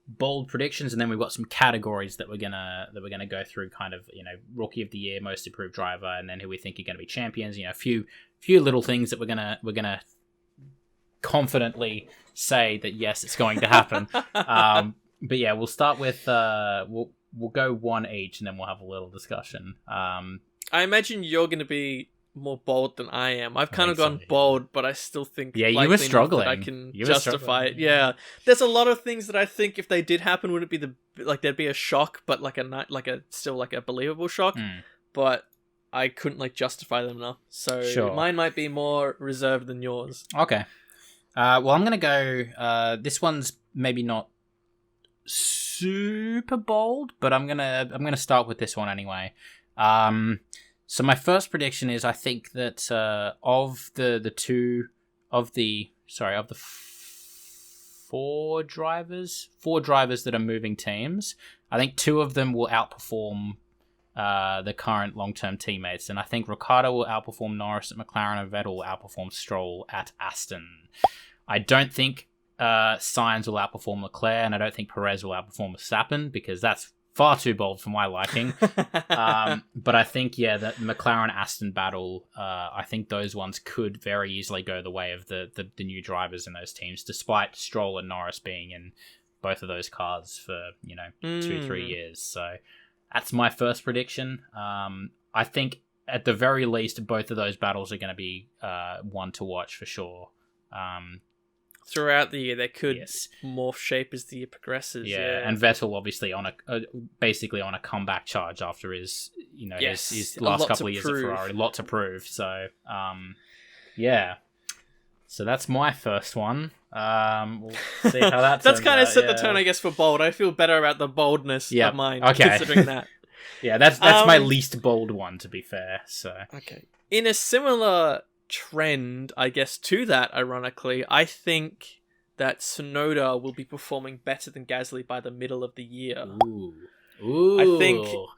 bold predictions, and then we've got some categories that we're gonna go through, kind of, rookie of the year, most improved driver, and then who we think are going to be champions. A few little things that we're gonna confidently say that yes, it's going to happen. But yeah, we'll start with we'll go one each, and then we'll have a little discussion. I imagine you're going to be more bold than I am. I've kind of gone bold, but I still think you were struggling. I can justify it. Yeah, there's a lot of things that I think if they did happen, wouldn't be there'd be a shock, but still a believable shock. But I couldn't justify them enough. So mine might be more reserved than yours. Okay. Well, I'm gonna go. This one's maybe not super bold, but I'm gonna start with this one anyway. So my first prediction is I think that of the four drivers that are moving teams, I think two of them will outperform the current long-term teammates, and I think Ricciardo will outperform Norris at McLaren and Vettel will outperform Stroll at Aston. I don't think Sainz will outperform Leclerc, and I don't think Perez will outperform Verstappen, because that's far too bold for my liking. But I think, that McLaren-Aston battle, I think those ones could very easily go the way of the new drivers in those teams, despite Stroll and Norris being in both of those cars for, 2-3 years. So that's my first prediction. I think at the very least, both of those battles are going to be one to watch for sure. Throughout the year, they could morph shape as the year progresses. Yeah, and Vettel obviously on basically on a comeback charge after his his last couple of years at Ferrari, lot to prove. So, so that's my first one. We'll see how that. That's kind of set the tone, I guess, for bold. I feel better about the boldness of mine, considering that. Yeah, that's my least bold one, to be fair. So in a similar trend, I guess, to that, ironically, I think that Tsunoda will be performing better than Gasly by the middle of the year. Ooh, I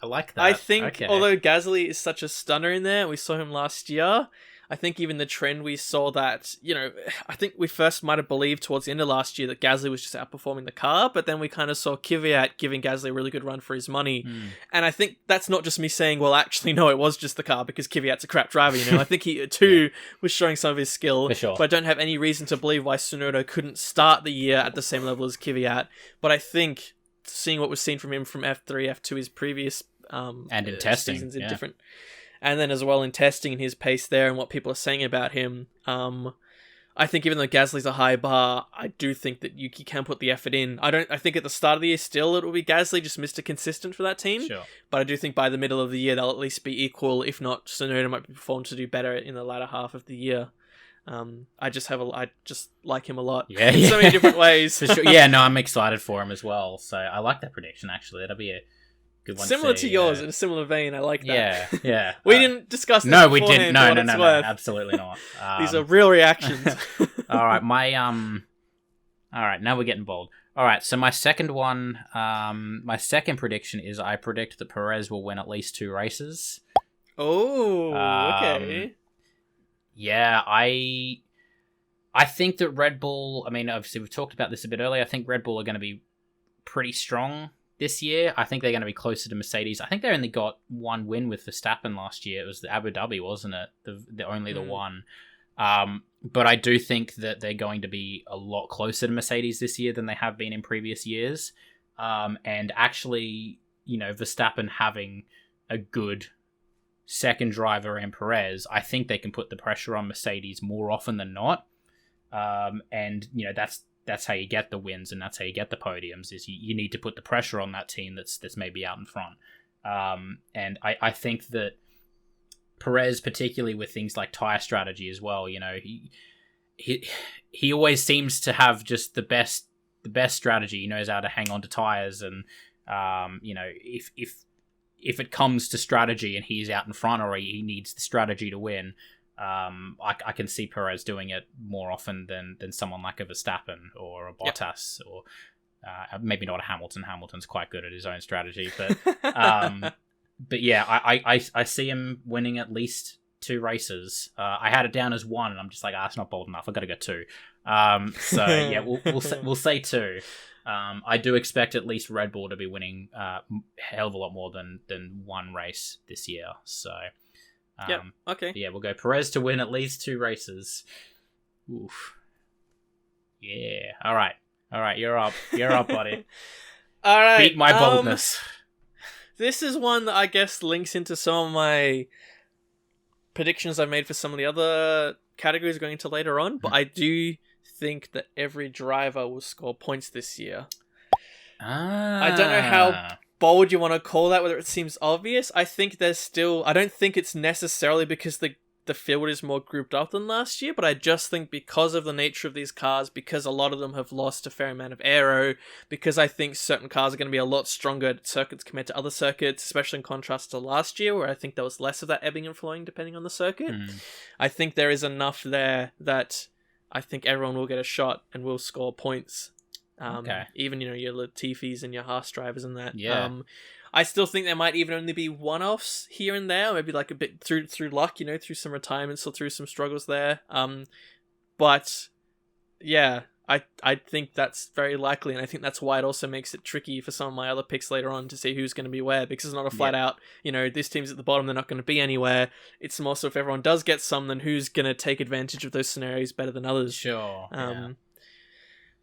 like that. I think although Gasly is such a stunner in there, we saw him last year, I think even the trend we saw that, I think we first might have believed towards the end of last year that Gasly was just outperforming the car, but then we kind of saw Kvyat giving Gasly a really good run for his money. And I think that's not just me saying, well, actually, no, it was just the car because Kvyat's a crap driver, I think he, too, was showing some of his skill. For sure. But I don't have any reason to believe why Tsunoda couldn't start the year at the same level as Kvyat. But I think seeing what was seen from him from F3, F2, his previous and in testing, seasons in different... And then as well in testing and his pace there and what people are saying about him, I think even though Gasly's a high bar, I do think that Yuki can put the effort in. I think at the start of the year still it will be Gasly, just Mr. Consistent for that team. Sure. But I do think by the middle of the year they'll at least be equal. If not, Tsunoda might be performed to do better in the latter half of the year. I just like him a lot. In so many different ways. For sure. Yeah, no, I'm excited for him as well. So I like that prediction actually. That'll be a good one. Similar to yours, in a similar vein. I like that. Yeah. We didn't discuss this. No, we didn't. No, absolutely not. These are real reactions. All right, all right, now we're getting bold. All right, so my second one, my second prediction is I predict that Perez will win at least 2 races. Oh, okay. Yeah, I think that Red Bull, I mean, obviously we've talked about this a bit earlier, I think Red Bull are going to be pretty strong this year. I think they're going to be closer to Mercedes. I think they only got 1 win with Verstappen last year. It was the Abu Dhabi, wasn't it? The only the one. But I do think that they're going to be a lot closer to Mercedes this year than they have been in previous years. And actually, Verstappen having a good second driver in Perez, I think they can put the pressure on Mercedes more often than not. And that's how you get the wins and that's how you get the podiums, is you need to put the pressure on that team that's maybe out in front. And I think that Perez, particularly with things like tyre strategy as well, he always seems to have just the best strategy. He knows how to hang on to tyres, and if it comes to strategy and he's out in front or he needs the strategy to win, I can see Perez doing it more often than someone like a Verstappen or a Bottas, or maybe not a Hamilton. Hamilton's quite good at his own strategy, but but yeah, I see him winning at least 2 races. I had it down as 1, and I'm just like, it's not bold enough. I've got to go 2. So yeah, we'll say 2. I do expect at least Red Bull to be winning a hell of a lot more than 1 race this year. So. Okay. Yeah, we'll go Perez to win at least 2 races. Oof. Yeah. All right. You're up, buddy. All right. Beat my boldness. This is one that I guess links into some of my predictions I've made for some of the other categories going into later on, but I do think that every driver will score points this year. I don't know how bold you want to call that, whether it seems obvious. I think there's still... I don't think it's necessarily because the the field is more grouped up than last year, but I just think because of the nature of these cars, because a lot of them have lost a fair amount of aero, because I think certain cars are going to be a lot stronger at circuits compared to other circuits, especially in contrast to last year, where I think there was less of that ebbing and flowing depending on the circuit. I think there is enough there that I think everyone will get a shot and will score points. Even, your Latifis and your Haas drivers and that. Yeah. I still think there might even only be one-offs here and there, maybe like a bit through luck, through some retirements or through some struggles there. But yeah, I think that's very likely, and I think that's why it also makes it tricky for some of my other picks later on to see who's going to be where, because it's not a flat out, this team's at the bottom, they're not going to be anywhere. It's more so if everyone does get some, then who's going to take advantage of those scenarios better than others. Sure.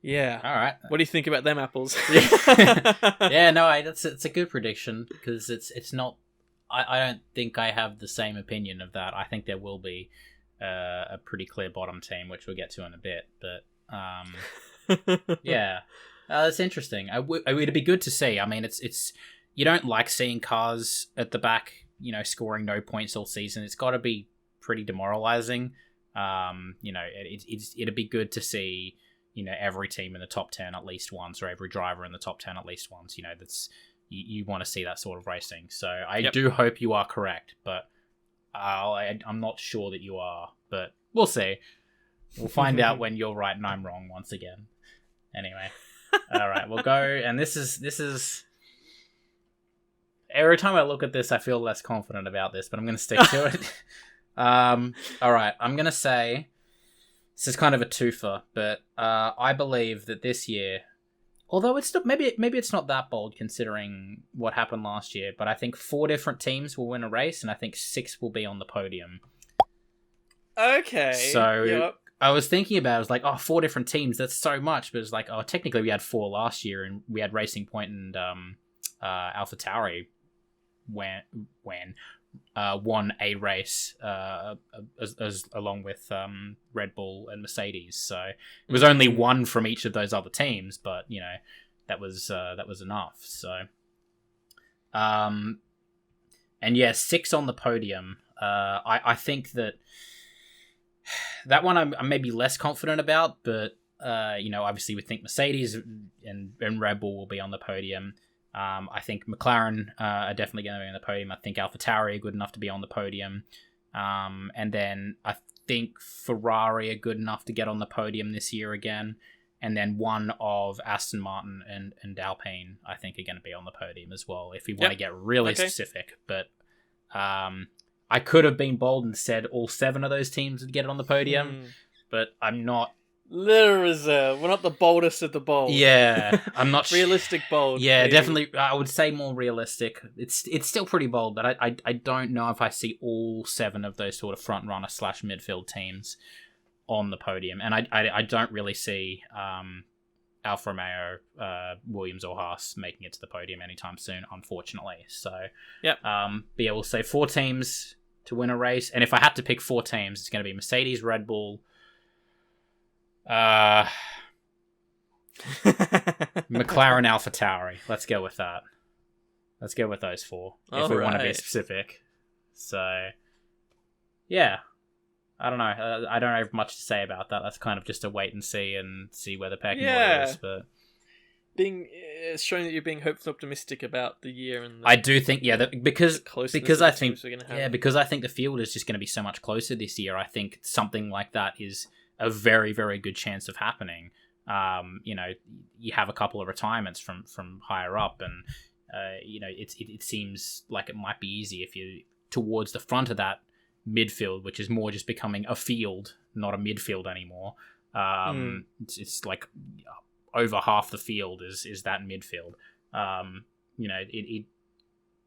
Yeah. All right. What do you think about them apples? Yeah, no, it's a good prediction because it's not. I don't think I have the same opinion of that. I think there will be a pretty clear bottom team, which we'll get to in a bit. But yeah, that's interesting. It'd be good to see. I mean, it's you don't like seeing cars at the back, scoring no points all season. It's got to be pretty demoralizing. It'd be good to see. Every team in the top 10 at least once, or every driver in the top 10 at least once. That's you want to see that sort of racing. So I do hope you are correct, but I'm not sure that you are. But we'll see. We'll find out when you're right and I'm wrong once again. Anyway, all right, we'll go. And this is. Every time I look at this, I feel less confident about this, but I'm going to stick to it. All right, I'm going to say. This is kind of a twofer, but I believe that this year, although it's not, maybe it's not that bold considering what happened last year, but I think 4 different teams will win a race, and I think 6 will be on the podium. Okay. So I was thinking about it, I was like, 4 different teams, that's so much, but it's like, technically we had 4 last year, and we had Racing Point and AlphaTauri when won a race as along with Red Bull and Mercedes. So it was only 1 from each of those other teams, but that was enough. So and yeah, 6 on the podium. I think that one I'm maybe less confident about, but obviously we think Mercedes and Red Bull will be on the podium. I think McLaren are definitely going to be on the podium. I think AlphaTauri are good enough to be on the podium. And then I think Ferrari are good enough to get on the podium this year again. And then one of Aston Martin and Alpine, I think, are going to be on the podium as well, if we want to get really specific. But I could have been bold and said all 7 of those teams would get on the podium, but I'm not. Little reserve. We're not the boldest of the bold. Yeah, I'm not realistic bold. Yeah, maybe. Definitely. I would say more realistic. It's still pretty bold, but I don't know if I see all 7 of those sort of front runner / midfield teams on the podium, and I don't really see Alfa Romeo, Williams or Haas making it to the podium anytime soon, unfortunately. So but yeah, we'll say 4 teams to win a race, and if I had to pick 4 teams, it's going to be Mercedes, Red Bull. McLaren, AlphaTauri. Let's go with that. Let's go with those 4 if we want to be specific. So, yeah. I don't know. I don't have much to say about that. That's kind of just a wait and see where the pecking order is. But it's showing that you're being hopeful, optimistic about the year, and I do think because I think because I think the field is just going to be so much closer this year. I think something like that is a very, very good chance of happening. You have a couple of retirements from higher up, and it seems like it might be easy if you're towards the front of that midfield, which is more just becoming a field, not a midfield anymore. It's like over half the field is that midfield. It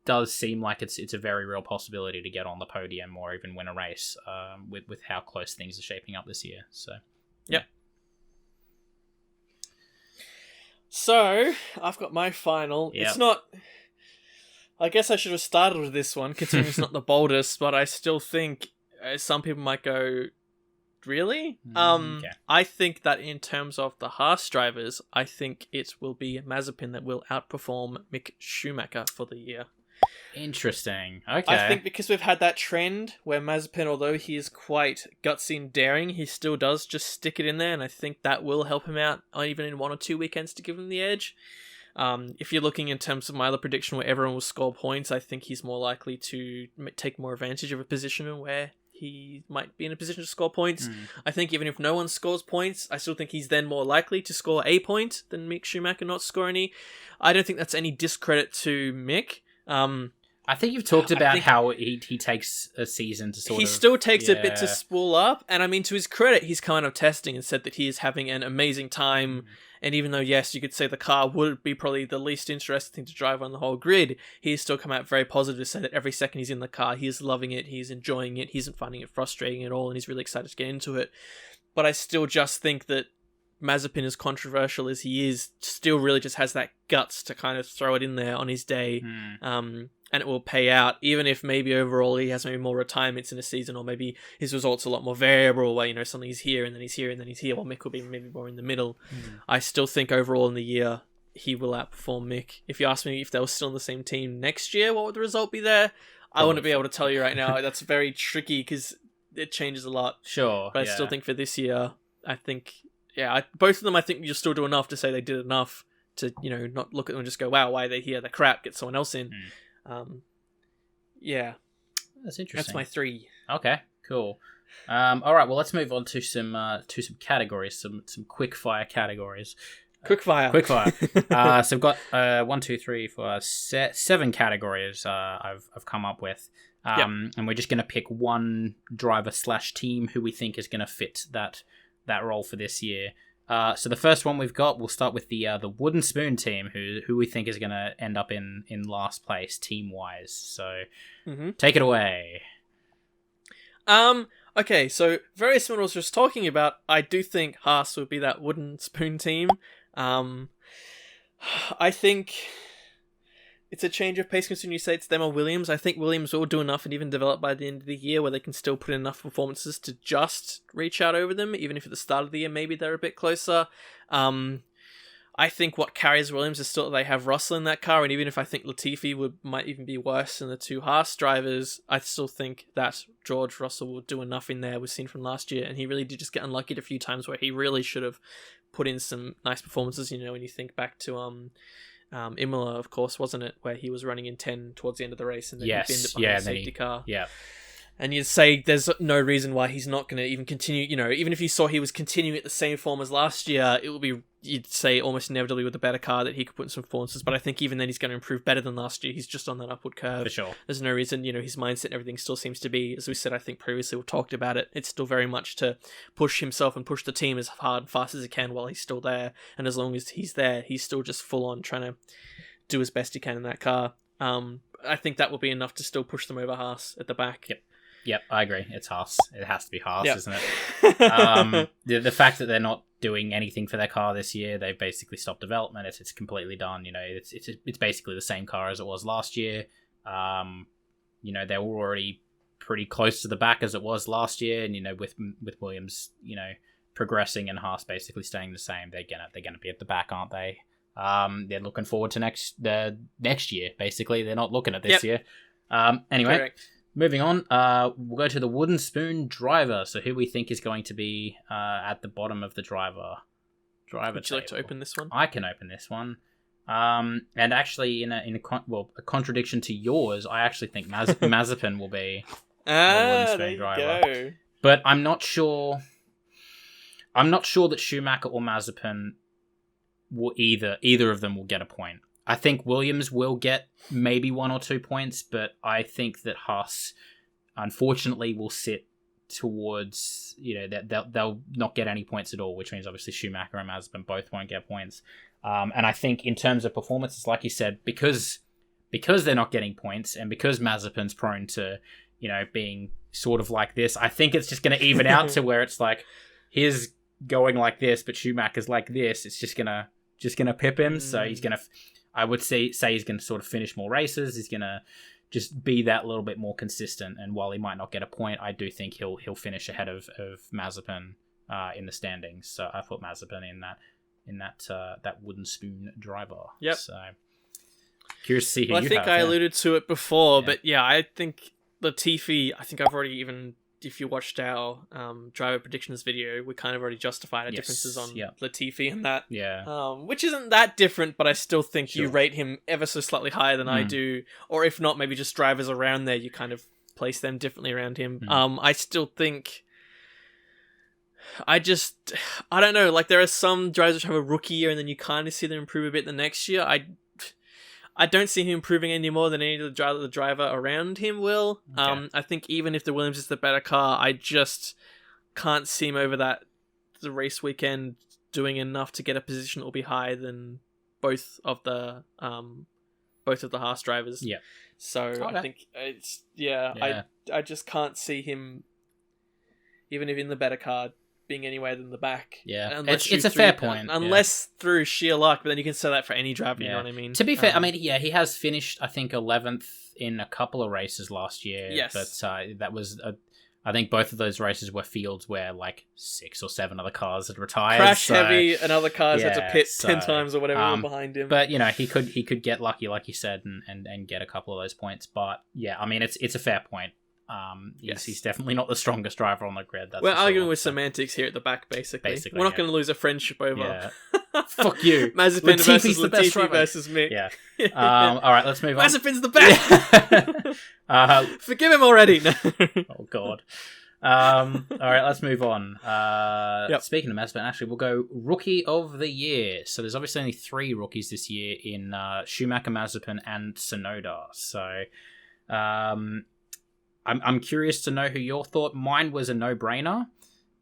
does seem like it's a very real possibility to get on the podium or even win a race with how close things are shaping up this year. So, yep. So, I've got my final. Yep. It's not... I guess I should have started with this one, considering it's not the boldest, but I still think some people might go, really? Okay. I think that in terms of the Haas drivers, I think it will be Mazepin that will outperform Mick Schumacher for the year. Interesting. Okay. I think because we've had that trend where Mazepin, although he is quite gutsy and daring, he still does just stick it in there, and I think that will help him out even in 1 or 2 weekends to give him the edge. If you're looking in terms of my other prediction where everyone will score points, I think he's more likely to take more advantage of a position where he might be in a position to score points. I think even if no one scores points, I still think he's then more likely to score a point than Mick Schumacher not score any. I don't think that's any discredit to Mick. I think you've talked about how he takes a season to sort of... He still takes a bit to spool up, and I mean, to his credit, he's come out of testing and said that he is having an amazing time, and even though, yes, you could say the car would be probably the least interesting thing to drive on the whole grid, he's still come out very positive to say that every second he's in the car, he is loving it, he's enjoying it, he isn't finding it frustrating at all, and he's really excited to get into it. But I still just think that Mazepin, as controversial as he is, still really just has that guts to kind of throw it in there on his day, and it will pay out, even if maybe overall he has maybe more retirements in a season, or maybe his results are a lot more variable, where, you know, suddenly he's here, and then he's here, and then he's here, while Mick will be maybe more in the middle. I still think overall in the year, he will outperform Mick. If you ask me if they were still on the same team next year, what would the result be there? I wouldn't be able to tell you right now. That's very tricky, because it changes a lot. Sure. But I still think for this year, I think, both of them, I think you'll still do enough to say they did enough to, you know, not look at them and just go, wow, why are they here? They're crap. Get someone else in. That's interesting. That's my 3. Okay, cool. All right, well, let's move on to some categories, some quick fire categories. Quick fire. So we've got 1, 2, 3, 4, 7 categories I've come up with. And we're just going to pick one driver / team who we think is going to fit that role for this year. So the first one we'll start with the Wooden Spoon team, who we think is going to end up in last place team-wise. So take it away. Okay, so very similar to what I was just talking about, I do think Haas would be that Wooden Spoon team. I think it's a change of pace considering you say it's them or Williams. I think Williams will do enough and even develop by the end of the year where they can still put in enough performances to just reach out over them, even if at the start of the year maybe they're a bit closer. I think what carries Williams is still that they have Russell in that car, and even if I think Latifi might even be worse than the 2 Haas drivers, I still think that George Russell will do enough in there. We've seen from last year, and he really did just get unlucky at a few times where he really should have put in some nice performances. You know, when you think back to Imola, of course, wasn't it, where he was running in 10 towards the end of the race, and then he binned it behind the safety car. Yeah. And you'd say there's no reason why he's not going to even continue, you know, even if you saw he was continuing at the same form as last year, it would be, you'd say almost inevitably with a better car that he could put in some performances, but I think even then he's going to improve better than last year. He's just on that upward curve. For sure. There's no reason, you know, his mindset and everything still seems to be, as we said, I think previously we talked about it, it's still very much to push himself and push the team as hard and fast as he can while he's still there, and as long as he's there, he's still just full on trying to do as best he can in that car. I think that will be enough to still push them over Haas at the back. Yep, I agree. It's Haas. It has to be Haas, isn't it? The fact that they're not doing anything for their car this year, they've basically stopped development. It's completely done. You know, it's basically the same car as it was last year. You know, they were already pretty close to the back as it was last year, and you know, with Williams, you know, progressing and Haas basically staying the same, they're gonna be at the back, aren't they? They're looking forward to next year. Basically, they're not looking at this year. Anyway. Correct. Moving on, we'll go to the Wooden Spoon driver. So who we think is going to be at the bottom of the driver Would you like to open this one? I can open this one. And actually, in a contradiction to yours, I actually think Mazepin will be the Wooden Spoon driver. Go. But I'm not sure that Schumacher or Mazepin will either of them will get a point. I think Williams will get maybe 1 or 2 points, but I think that Haas, unfortunately, will sit towards, you know, that they'll not get any points at all, which means obviously Schumacher and Mazepin both won't get points. And I think in terms of performances, like you said, because they're not getting points and because Mazepin's prone to, you know, being sort of like this, I think it's just going to even out to where it's like, here's going like this, but Schumacher's like this. It's just gonna pip him. So he's gonna. I would say he's going to sort of finish more races. He's going to just be that little bit more consistent. And while he might not get a point, I do think he'll finish ahead of Mazepin in the standings. So I put Mazepin in that Wooden Spoon driver. Yep. So Curious to see who I think I alluded to it before, but yeah, I think Latifi, I think I've already even, if you watched our driver predictions video, we kind of already justified our differences on Latifi and that. Yeah. Which isn't that different, but I still think you rate him ever so slightly higher than I do. Or if not, maybe just drivers around there, you kind of place them differently around him. I still think... I don't know, like there are some drivers which have a rookie year and then you kind of see them improve a bit the next year. I don't see him improving any more than any of the driver around him will. Okay. I think even if the Williams is the better car, I just can't see him over the race weekend doing enough to get a position that will be higher than both of the Haas drivers. Yeah. So okay. I think it's I just can't see him, even if in the better car, being anywhere than the back. Yeah, it's a fair point. Unless through sheer luck, but then you can say that for any driver, you know what I mean? To be fair, I mean, he has finished, I think, 11th in a couple of races last year. Yes. But that was, I think both of those races were fields where like 6 or 7 other cars had retired. Crash heavy, and other cars had to pit 10 times or whatever behind him. But, he could get lucky, like you said, and get a couple of those points. But, yeah, I mean, it's a fair point. He's definitely not the strongest driver on the grid. We're arguing with semantics here at the back, basically. We're not going to lose a friendship over. Fuck you. Mazepin versus Latifi versus Mick. Yeah. All right, let's move on. Mazepin's the best. Forgive him already. Oh God. All right, let's move on. Speaking of Mazepin, actually, we'll go Rookie of the Year. So there's obviously only 3 rookies this year in Schumacher, Mazepin, and Tsunoda. So. I'm curious to know who your thought. Mine was a no-brainer.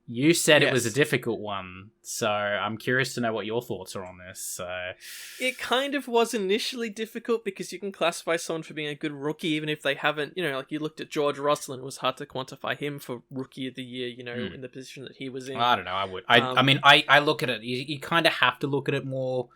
You said it was a difficult one, so I'm curious to know what your thoughts are on this. So it kind of was initially difficult because you can classify someone for being a good rookie even if they haven't, like you looked at George Russell and it was hard to quantify him for Rookie of the Year, in the position that he was in. I don't know, I would. I mean, I look at it, you kind of have to look at it more,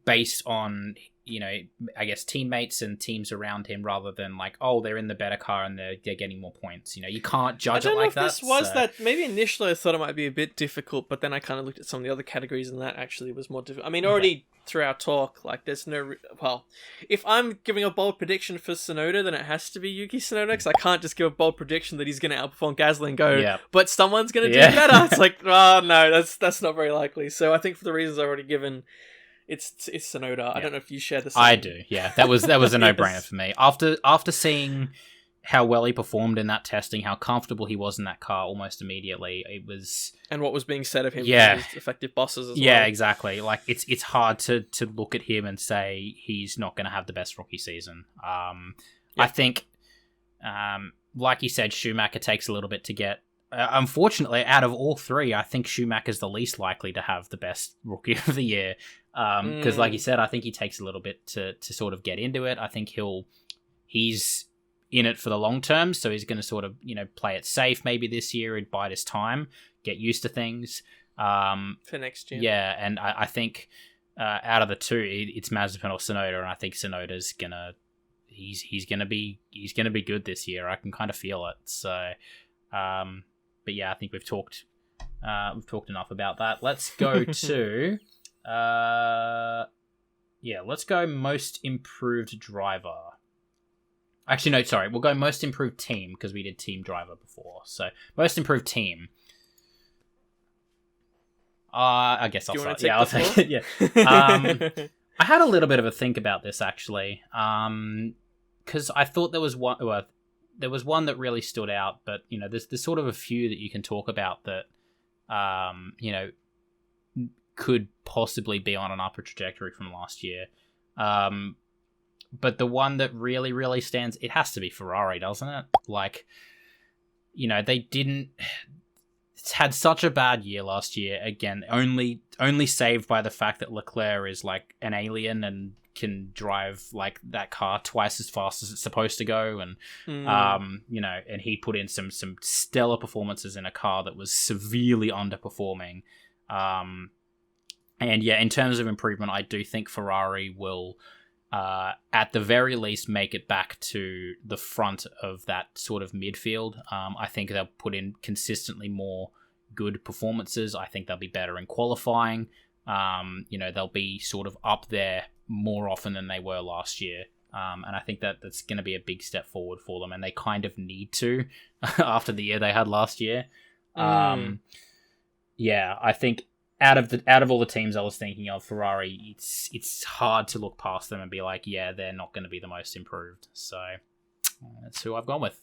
based on... I guess teammates and teams around him rather than like, oh, they're in the better car and they're getting more points. You can't judge it like that. I don't know if this was that. Maybe initially I thought it might be a bit difficult, but then I kind of looked at some of the other categories and that actually was more difficult. I mean, already through our talk, like there's no... Well, if I'm giving a bold prediction for Tsunoda, then it has to be Yuki Tsunoda because I can't just give a bold prediction that he's going to outperform Gasly and go, but someone's going to do better. It's like, oh, no, that's not very likely. So I think for the reasons I've already given... It's Tsunoda. I don't know if you share the same. I do, yeah. That was a no-brainer for me. After seeing how well he performed in that testing, how comfortable he was in that car almost immediately, it was... And what was being said of him from his effective bosses as well. Yeah, exactly. Like, it's hard to look at him and say he's not going to have the best rookie season. I think, like you said, Schumacher takes a little bit to get... unfortunately, out of all 3, I think Schumacher's the least likely to have the best Rookie of the Year. Because, like you said, I think he takes a little bit to sort of get into it. I think he's in it for the long term, so he's going to sort of, play it safe maybe this year and bide his time, get used to things. For next year. Yeah, and I think out of the 2, it's Mazepin or Tsunoda, and I think Tsunoda's he's gonna be good this year. I can kind of feel it. So, but yeah, I think we've talked enough about that. Let's go to. Let's go most improved driver. Actually, no, sorry. We'll go most improved team because we did team driver before. So, most improved team. I guess I'll start. I'll take it. Yeah. I had a little bit of a think about this actually, because I thought there was one. Well, there was one that really stood out, but there's sort of a few that you can talk about that, could possibly be on an upward trajectory from last year. But the one that really, really stands, it has to be Ferrari, doesn't it? Like, they didn't... It's had such a bad year last year. Again, only saved by the fact that Leclerc is like an alien and can drive like that car twice as fast as it's supposed to go, and and he put in some stellar performances in a car that was severely underperforming. And yeah, in terms of improvement, I do think Ferrari will, at the very least, make it back to the front of that sort of midfield. I think they'll put in consistently more good performances. I think they'll be better in qualifying. They'll be sort of up there more often than they were last year. And I think that's going to be a big step forward for them, and they kind of need to after the year they had last year. Yeah, I think out of all the teams I was thinking of, Ferrari, it's hard to look past them and be like, yeah, they're not going to be the most improved. So that's who I've gone with.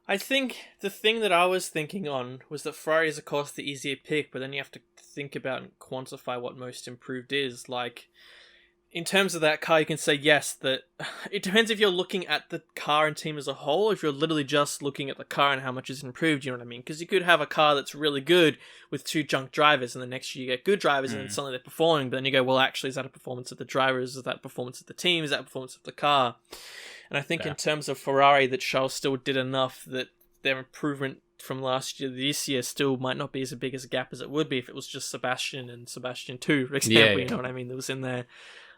I think the thing that I was thinking on was that Ferrari is, of course, the easier pick, but then you have to think about and quantify what most improved is. Like, in terms of that car, you can say yes, that it depends if you're looking at the car and team as a whole, or if you're literally just looking at the car and how much it's improved, you know what I mean? Because you could have a car that's really good with 2 junk drivers, and the next year you get good drivers, and then suddenly they're performing, but then you go, well, actually, is that a performance of the drivers? Is that a performance of the team? Is that a performance of the car? And I think in terms of Ferrari, that Charles still did enough that their improvement from last year to this year still might not be as big as a gap as it would be if it was just Sebastian and Sebastian 2, for example, you know what I mean, that was in there.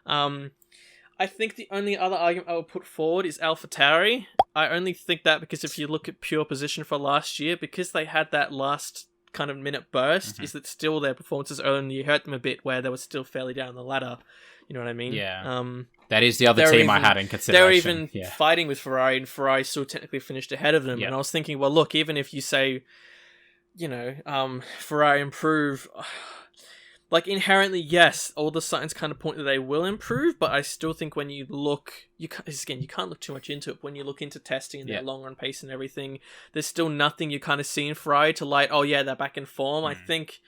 I think the only other argument I would put forward is AlphaTauri. I only think that because if you look at pure position for last year, because they had that last kind of minute burst, is that still their performances only hurt them a bit where they were still fairly down the ladder. You know what I mean? Yeah. That is the other team I had in consideration. They were even fighting with Ferrari, and Ferrari still technically finished ahead of them. Yeah. And I was thinking, well, look, even if you say, you know, Ferrari improve, like inherently, yes, all the signs kind of point that they will improve, but I still think when you look, you can't look too much into it. When you look into testing and their long run pace and everything, there's still nothing you kind of see in Ferrari to like, oh yeah, they're back in form. I think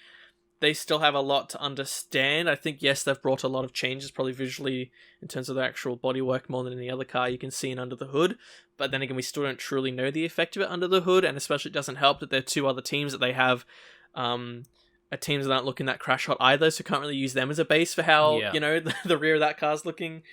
they still have a lot to understand. I think, yes, they've brought a lot of changes, probably visually in terms of their actual bodywork more than any other car you can see in under the hood. But then again, we still don't truly know the effect of it under the hood, and especially it doesn't help that there are 2 other teams that they have, are teams that aren't looking that crash hot either, so can't really use them as a base for how, you know, the rear of that car's looking.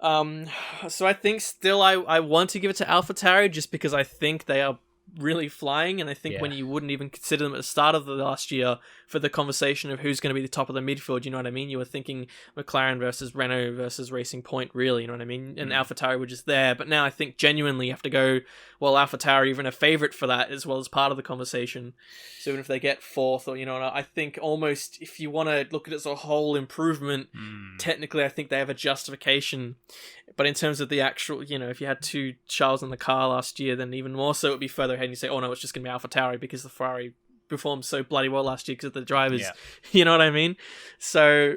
So I think still I want to give it to AlphaTauri just because I think they are really flying, and I think when you wouldn't even consider them at the start of the last year for the conversation of who's going to be the top of the midfield, you know what I mean? You were thinking McLaren versus Renault versus Racing Point, really, you know what I mean? And AlphaTauri were just there, but now I think genuinely you have to go, well, AlphaTauri even a favourite for that as well as part of the conversation. So even if they get 4th, or, you know, I think almost if you want to look at it as a whole improvement, technically I think they have a justification. But in terms of the actual, you know, if you had 2 Charles in the car last year, then even more so it would be further ahead and you say, oh no, it's just going to be AlphaTauri because the Ferrari performed so bloody well last year because of the drivers. You know what I mean? So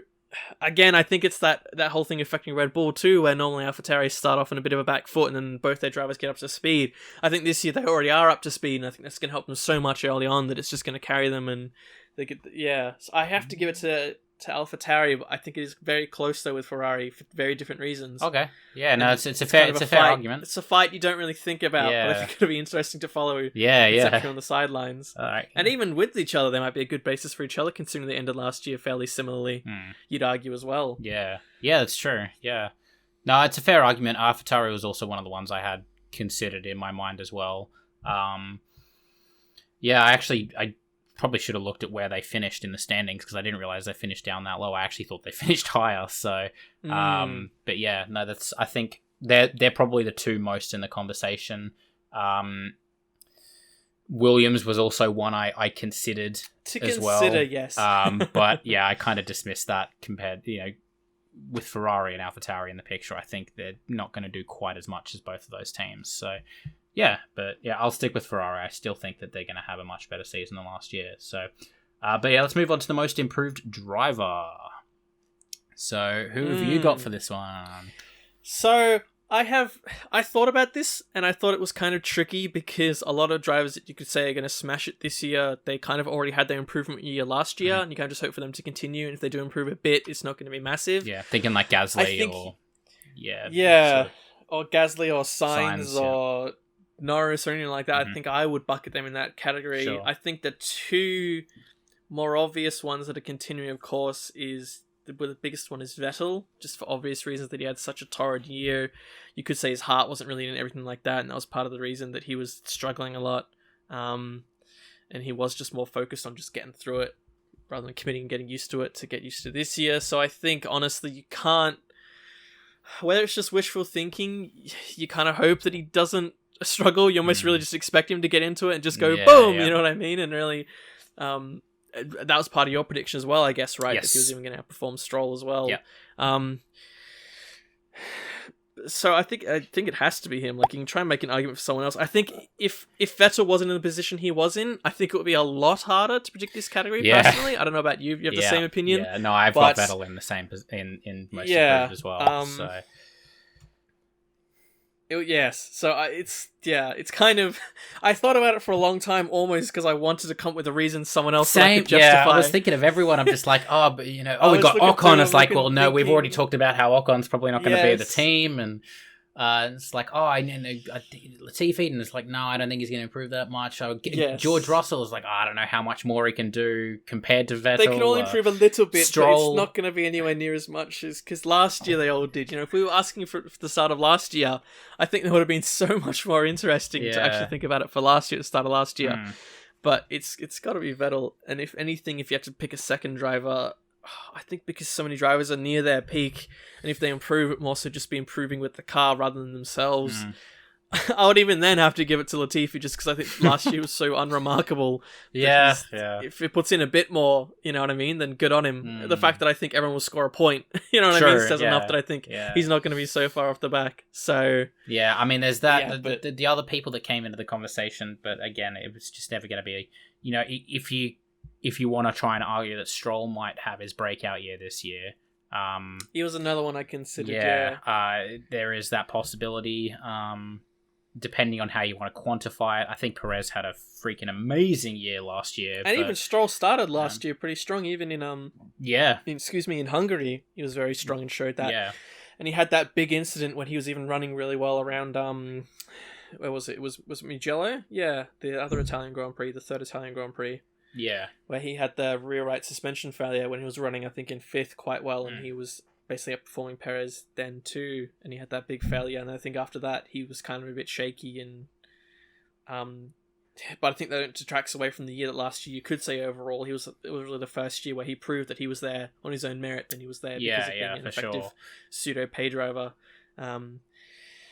again, I think it's that whole thing affecting Red Bull too, where normally AlphaTauri start off on a bit of a back foot and then both their drivers get up to speed. I think this year they already are up to speed, and I think that's going to help them so much early on that it's just going to carry them, and they get So I have to give it to AlphaTauri, but I think it is very close though with Ferrari for very different reasons. Okay, yeah, no, it's a fair argument. It's a fight you don't really think about, but I think it'll be interesting to follow. On the sidelines. All right, and even with each other, there might be a good basis for each other, considering they ended last year fairly similarly. You'd argue as well. Yeah, that's true. Yeah, no, it's a fair argument. AlphaTauri was also one of the ones I had considered in my mind as well. I probably should have looked at where they finished in the standings because I didn't realize they finished down that low. I actually thought they finished higher. So, but yeah, no, I think they're probably the 2 most in the conversation. Williams was also one I considered as well. Yes. But yeah, I kind of dismissed that compared, you know, with Ferrari and AlphaTauri in the picture. I think they're not going to do quite as much as both of those teams. So. Yeah, but yeah, I'll stick with Ferrari. I still think that they're going to have a much better season than last year. So, but yeah, let's move on to the most improved driver. So, who have you got for this one? So, I thought about this, and I thought it was kind of tricky because a lot of drivers that you could say are going to smash it this year, they kind of already had their improvement year last year, and you can just hope for them to continue. And if they do improve a bit, it's not going to be massive. Yeah, thinking like Gasly or Gasly or Sainz or Norris or anything like that. I think I would bucket them in that category. Sure. I think the 2 more obvious ones that are continuing, of course, is the biggest one is Vettel, just for obvious reasons that he had such a torrid year. You could say his heart wasn't really in everything like that, and that was part of the reason that he was struggling a lot. And he was just more focused on just getting through it rather than committing and getting used to it to get used to this year. So I think, honestly, you can't... Whether it's just wishful thinking, you kind of hope that he doesn't struggle. You almost really just expect him to get into it and just go boom, you know what I mean? And really that was part of your prediction as well, I guess, right? Yes. That he was even going to outperform Stroll as well. Yeah. So I think it has to be him. Like, you can try and make an argument for someone else. I think if Vettel wasn't in the position he was in, I think it would be a lot harder to predict this category. Personally, I don't know about you. You have the same opinion. Yeah, no, I've got Vettel in the same in most improved as well. So. Yes, so it's kind of. I thought about it for a long time, almost because I wanted to come up with a reason someone else could justify. Yeah, I was thinking of everyone. I'm just like, we got Ocon. It's like, well, no, we've already talked about how Ocon's probably not going to be the team, and it's like, I know Latifi, and it's like, no, I don't think he's going to improve that much. George Russell is like, I don't know how much more he can do compared to Vettel. They can all improve a little bit, Stroll. but it's not going to be anywhere near as much as because last year they all did. If we were asking for the start of last year, I think it would have been so much more interesting to actually think about it for last year, at the start of last year. But it's got to be Vettel, and if anything, if you have to pick a second driver, I think because so many drivers are near their peak, and if they improve, it more so just be improving with the car rather than themselves. I would even then have to give it to Latifi just because I think last year was so unremarkable. Yeah. If it puts in a bit more, you know what I mean, then good on him. The fact that I think everyone will score a point, you know what I mean, says enough that I think he's not going to be so far off the back. So yeah, I mean, there's that. The other people that came into the conversation, but again, it was just never going to be. If you want to try and argue that Stroll might have his breakout year this year. He was another one I considered. There is that possibility. Depending on how you want to quantify it, I think Perez had a freaking amazing year last year. And even Stroll started last year pretty strong, even in in Hungary, he was very strong and showed that. Yeah. And he had that big incident when he was even running really well around where was it? Was it Mugello? Yeah, the other Italian Grand Prix, the third Italian Grand Prix. Yeah. Where he had the rear right suspension failure when he was running, I think, in fifth quite well, and he was basically outperforming Perez then too, and he had that big failure, and I think after that he was kind of a bit shaky, and but I think that detracts away from the year that last year you could say overall it was really the first year where he proved that he was there on his own merit, and he was there because of being an effective pseudo pay driver.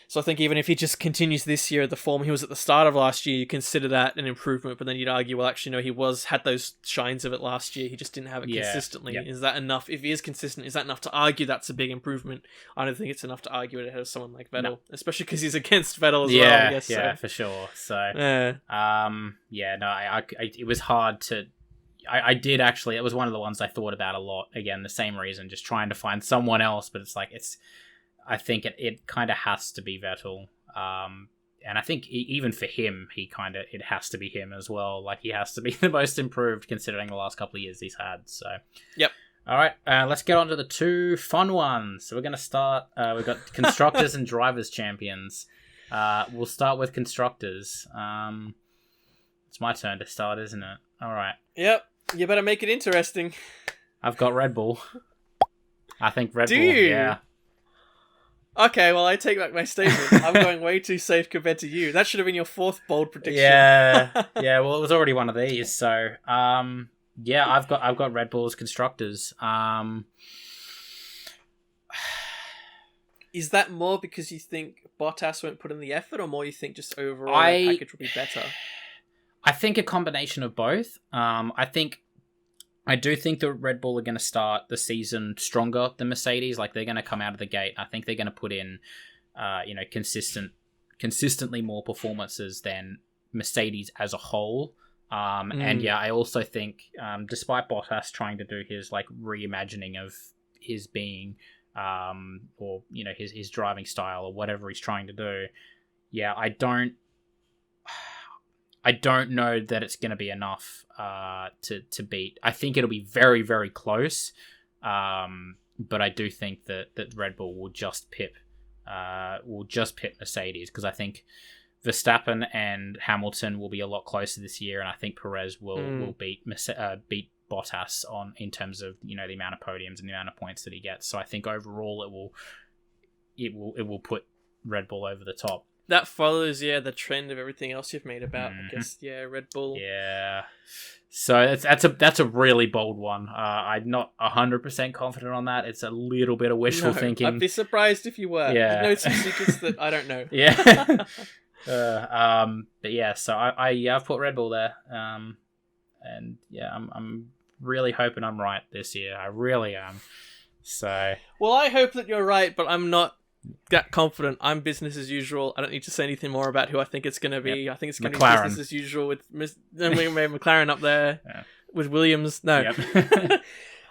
So I think even if he just continues this year at the form he was at the start of last year, you consider that an improvement, but then you'd argue, well, actually, no, he had those shines of it last year. He just didn't have it consistently. Is that enough? If he is consistent, is that enough to argue that's a big improvement? I don't think it's enough to argue it ahead of someone like Vettel, especially because he's against Vettel as well, I guess. Yeah, for sure. So, it was hard to... I did actually... It was one of the ones I thought about a lot. Again, the same reason, just trying to find someone else, but it's like, I think it kind of has to be Vettel. And I think even for him, it has to be him as well. Like, he has to be the most improved considering the last couple of years he's had. So, yep. All right, let's get on to the two fun ones. So we're going to start, we've got Constructors and Drivers Champions. We'll start with Constructors. It's my turn to start, isn't it? All right. Yep, you better make it interesting. I've got Red Bull. I think Red Bull, yeah. Okay, well, I take back my statement. I'm going way too safe compared to you. That should have been your fourth bold prediction. Yeah, well, it was already one of these, so... I've got Red Bull's Constructors. Is that more because you think Bottas won't put in the effort, or more you think just overall the package will be better? I think a combination of both. I do think that Red Bull are going to start the season stronger than Mercedes. Like, they're going to come out of the gate. I think they're going to put in, consistently more performances than Mercedes as a whole. I also think, despite Bottas trying to do his reimagining of his being, or his driving style or whatever he's trying to do, I don't know that it's going to be enough to beat. I think it'll be very, very close, but I do think that Red Bull will just pip Mercedes, because I think Verstappen and Hamilton will be a lot closer this year, and I think Perez will beat Bottas in terms of the amount of podiums and the amount of points that he gets. So I think overall it will put Red Bull over the top. That follows, the trend of everything else you've made about, I guess, Red Bull. Yeah. So that's a really bold one. I'm not 100% confident on that. It's a little bit of wishful thinking. I'd be surprised if you were. Yeah. You know some secrets that I don't know. Yeah. So I've put Red Bull there. I'm really hoping I'm right this year. I really am. So, well, I hope that you're right, but I'm not that confident. I'm business as usual. I don't need to say anything more about who I think it's going to be. Yep. I think it's going to be business as usual with McLaren up there with Williams. No. Yep.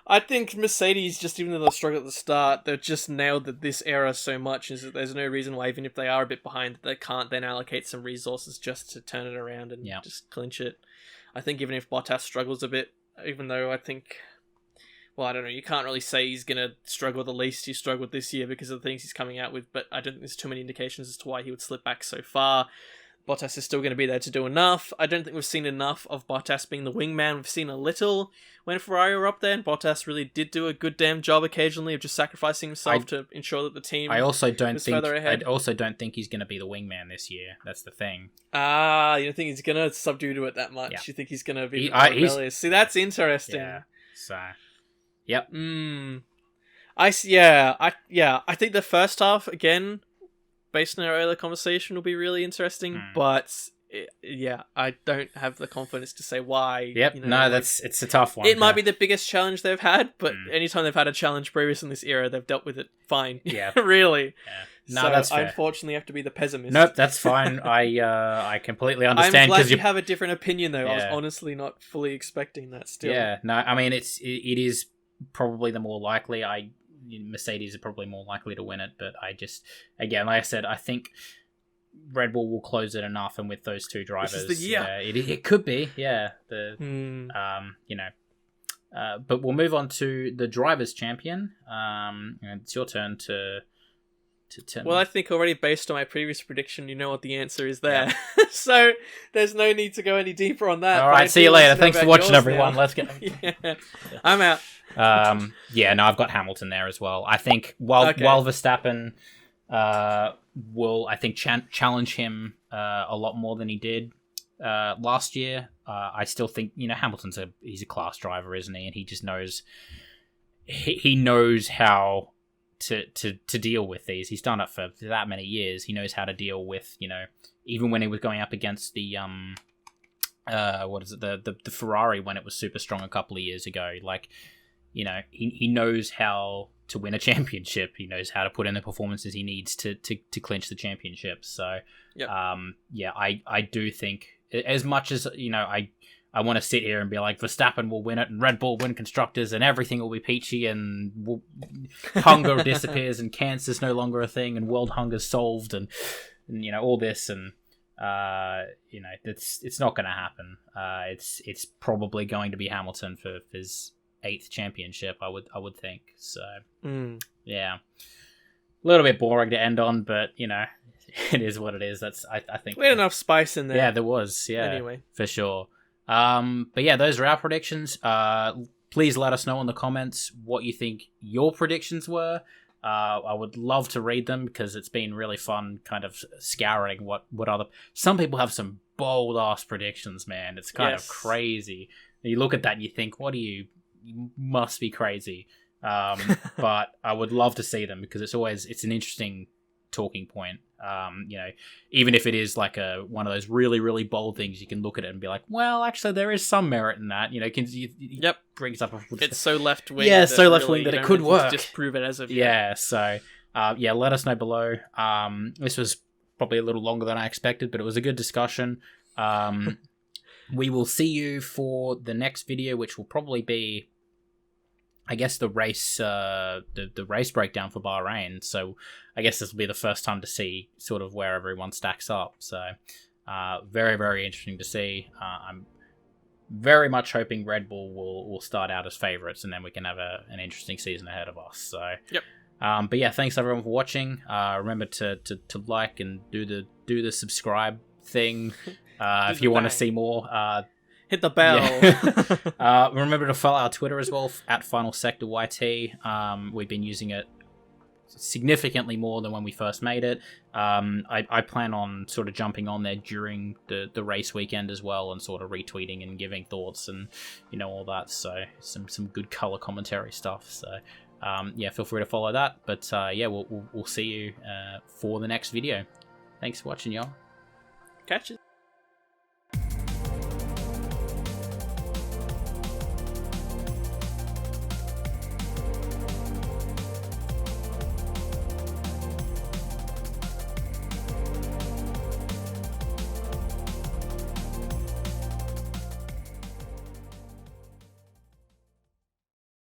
I think Mercedes, just even though they'll struggle at the start, they've just nailed this era so much, is that there's no reason why, even if they are a bit behind, they can't then allocate some resources just to turn it around and just clinch it. I think even if Bottas struggles a bit, even though I think, well, I don't know, you can't really say he's going to struggle the least he struggled this year because of the things he's coming out with, but I don't think there's too many indications as to why he would slip back so far. Bottas is still going to be there to do enough. I don't think we've seen enough of Bottas being the wingman. We've seen a little when Ferrari were up there, and Bottas really did do a good damn job occasionally of just sacrificing himself to ensure that the team was further ahead. I also don't think he's going to be the wingman this year. That's the thing. You don't think he's going to subdue to it that much? Yeah. You think he's going to be rebellious? See, that's interesting. Yeah. So, yep. I think the first half, again, based on our earlier conversation, will be really interesting, but I don't have the confidence to say why. Yep, it's a tough one. It might be the biggest challenge they've had, but anytime they've had a challenge previous in this era, they've dealt with it fine. Yeah. Really. Yeah. No, so that's fair. I unfortunately have to be the pessimist. Nope, that's fine. I completely understand. I'm glad you have a different opinion, though. Yeah. I was honestly not fully expecting that still. Yeah, no, I mean, it is probably the more likely. Mercedes are probably more likely to win it, but again, like I said, I think Red Bull will close it enough, and with those two drivers, this is the year. It could be, but we'll move on to the drivers' champion. And it's your turn to tell. Well, I think already based on my previous prediction, you know what the answer is there. Yeah. So there's no need to go any deeper on that. All right, see you later. Thanks for watching, everyone. Now. Let's go. I'm out. I've got Hamilton there as well. I think while Verstappen will, I think, challenge him a lot more than he did last year. I still think, Hamilton's he's a class driver, isn't he? And he just knows he knows how to deal with these. He's done it for that many years. He knows how to deal with, even when he was going up against the the Ferrari when it was super strong a couple of years ago. Like, he knows how to win a championship. He knows how to put in the performances he needs to clinch the championship. So, yep. I do think, as much as, I want to sit here and be like, Verstappen will win it, and Red Bull win constructors, and everything will be peachy, and hunger disappears, and cancer's no longer a thing, and world hunger's solved, and all this, and it's not going to happen. It's probably going to be Hamilton for his 8th championship, I would think. So yeah, a little bit boring to end on, but it is what it is. That's I think we had enough spice in there. Yeah, there was. Yeah, anyway, for sure. But yeah, those are our predictions. Please let us know in the comments what you think your predictions were. I would love to read them because it's been really fun kind of scouring what other... Some people have some bold ass predictions, man. It's kind of crazy. You look at that and you think, you must be crazy. But I would love to see them because it's an interesting talking point. Even if it is like one of those really, really bold things, you can look at it and be like, well, actually there is some merit in that. Brings up it's so left wing. Yeah, so left wing that it could work. Just prove it as of So let us know below. This was probably a little longer than I expected, but it was a good discussion. We will see you for the next video, which will probably be, I guess, the race the race breakdown for Bahrain. So I guess this will be the first time to see sort of where everyone stacks up. So very, very interesting to see. I'm very much hoping Red Bull will start out as favourites, and then we can have an interesting season ahead of us. So yep. But yeah, thanks everyone for watching. Remember to like and do the subscribe thing if you want to see more. Hit the bell. Yeah. Remember to follow our Twitter as well, at Final Sector YT. We've been using it significantly more than when we first made it. I plan on sort of jumping on there during the race weekend as well, and sort of retweeting and giving thoughts and all that. So some good color commentary stuff. So feel free to follow that. But we'll see you for the next video. Thanks for watching, y'all. Catch you.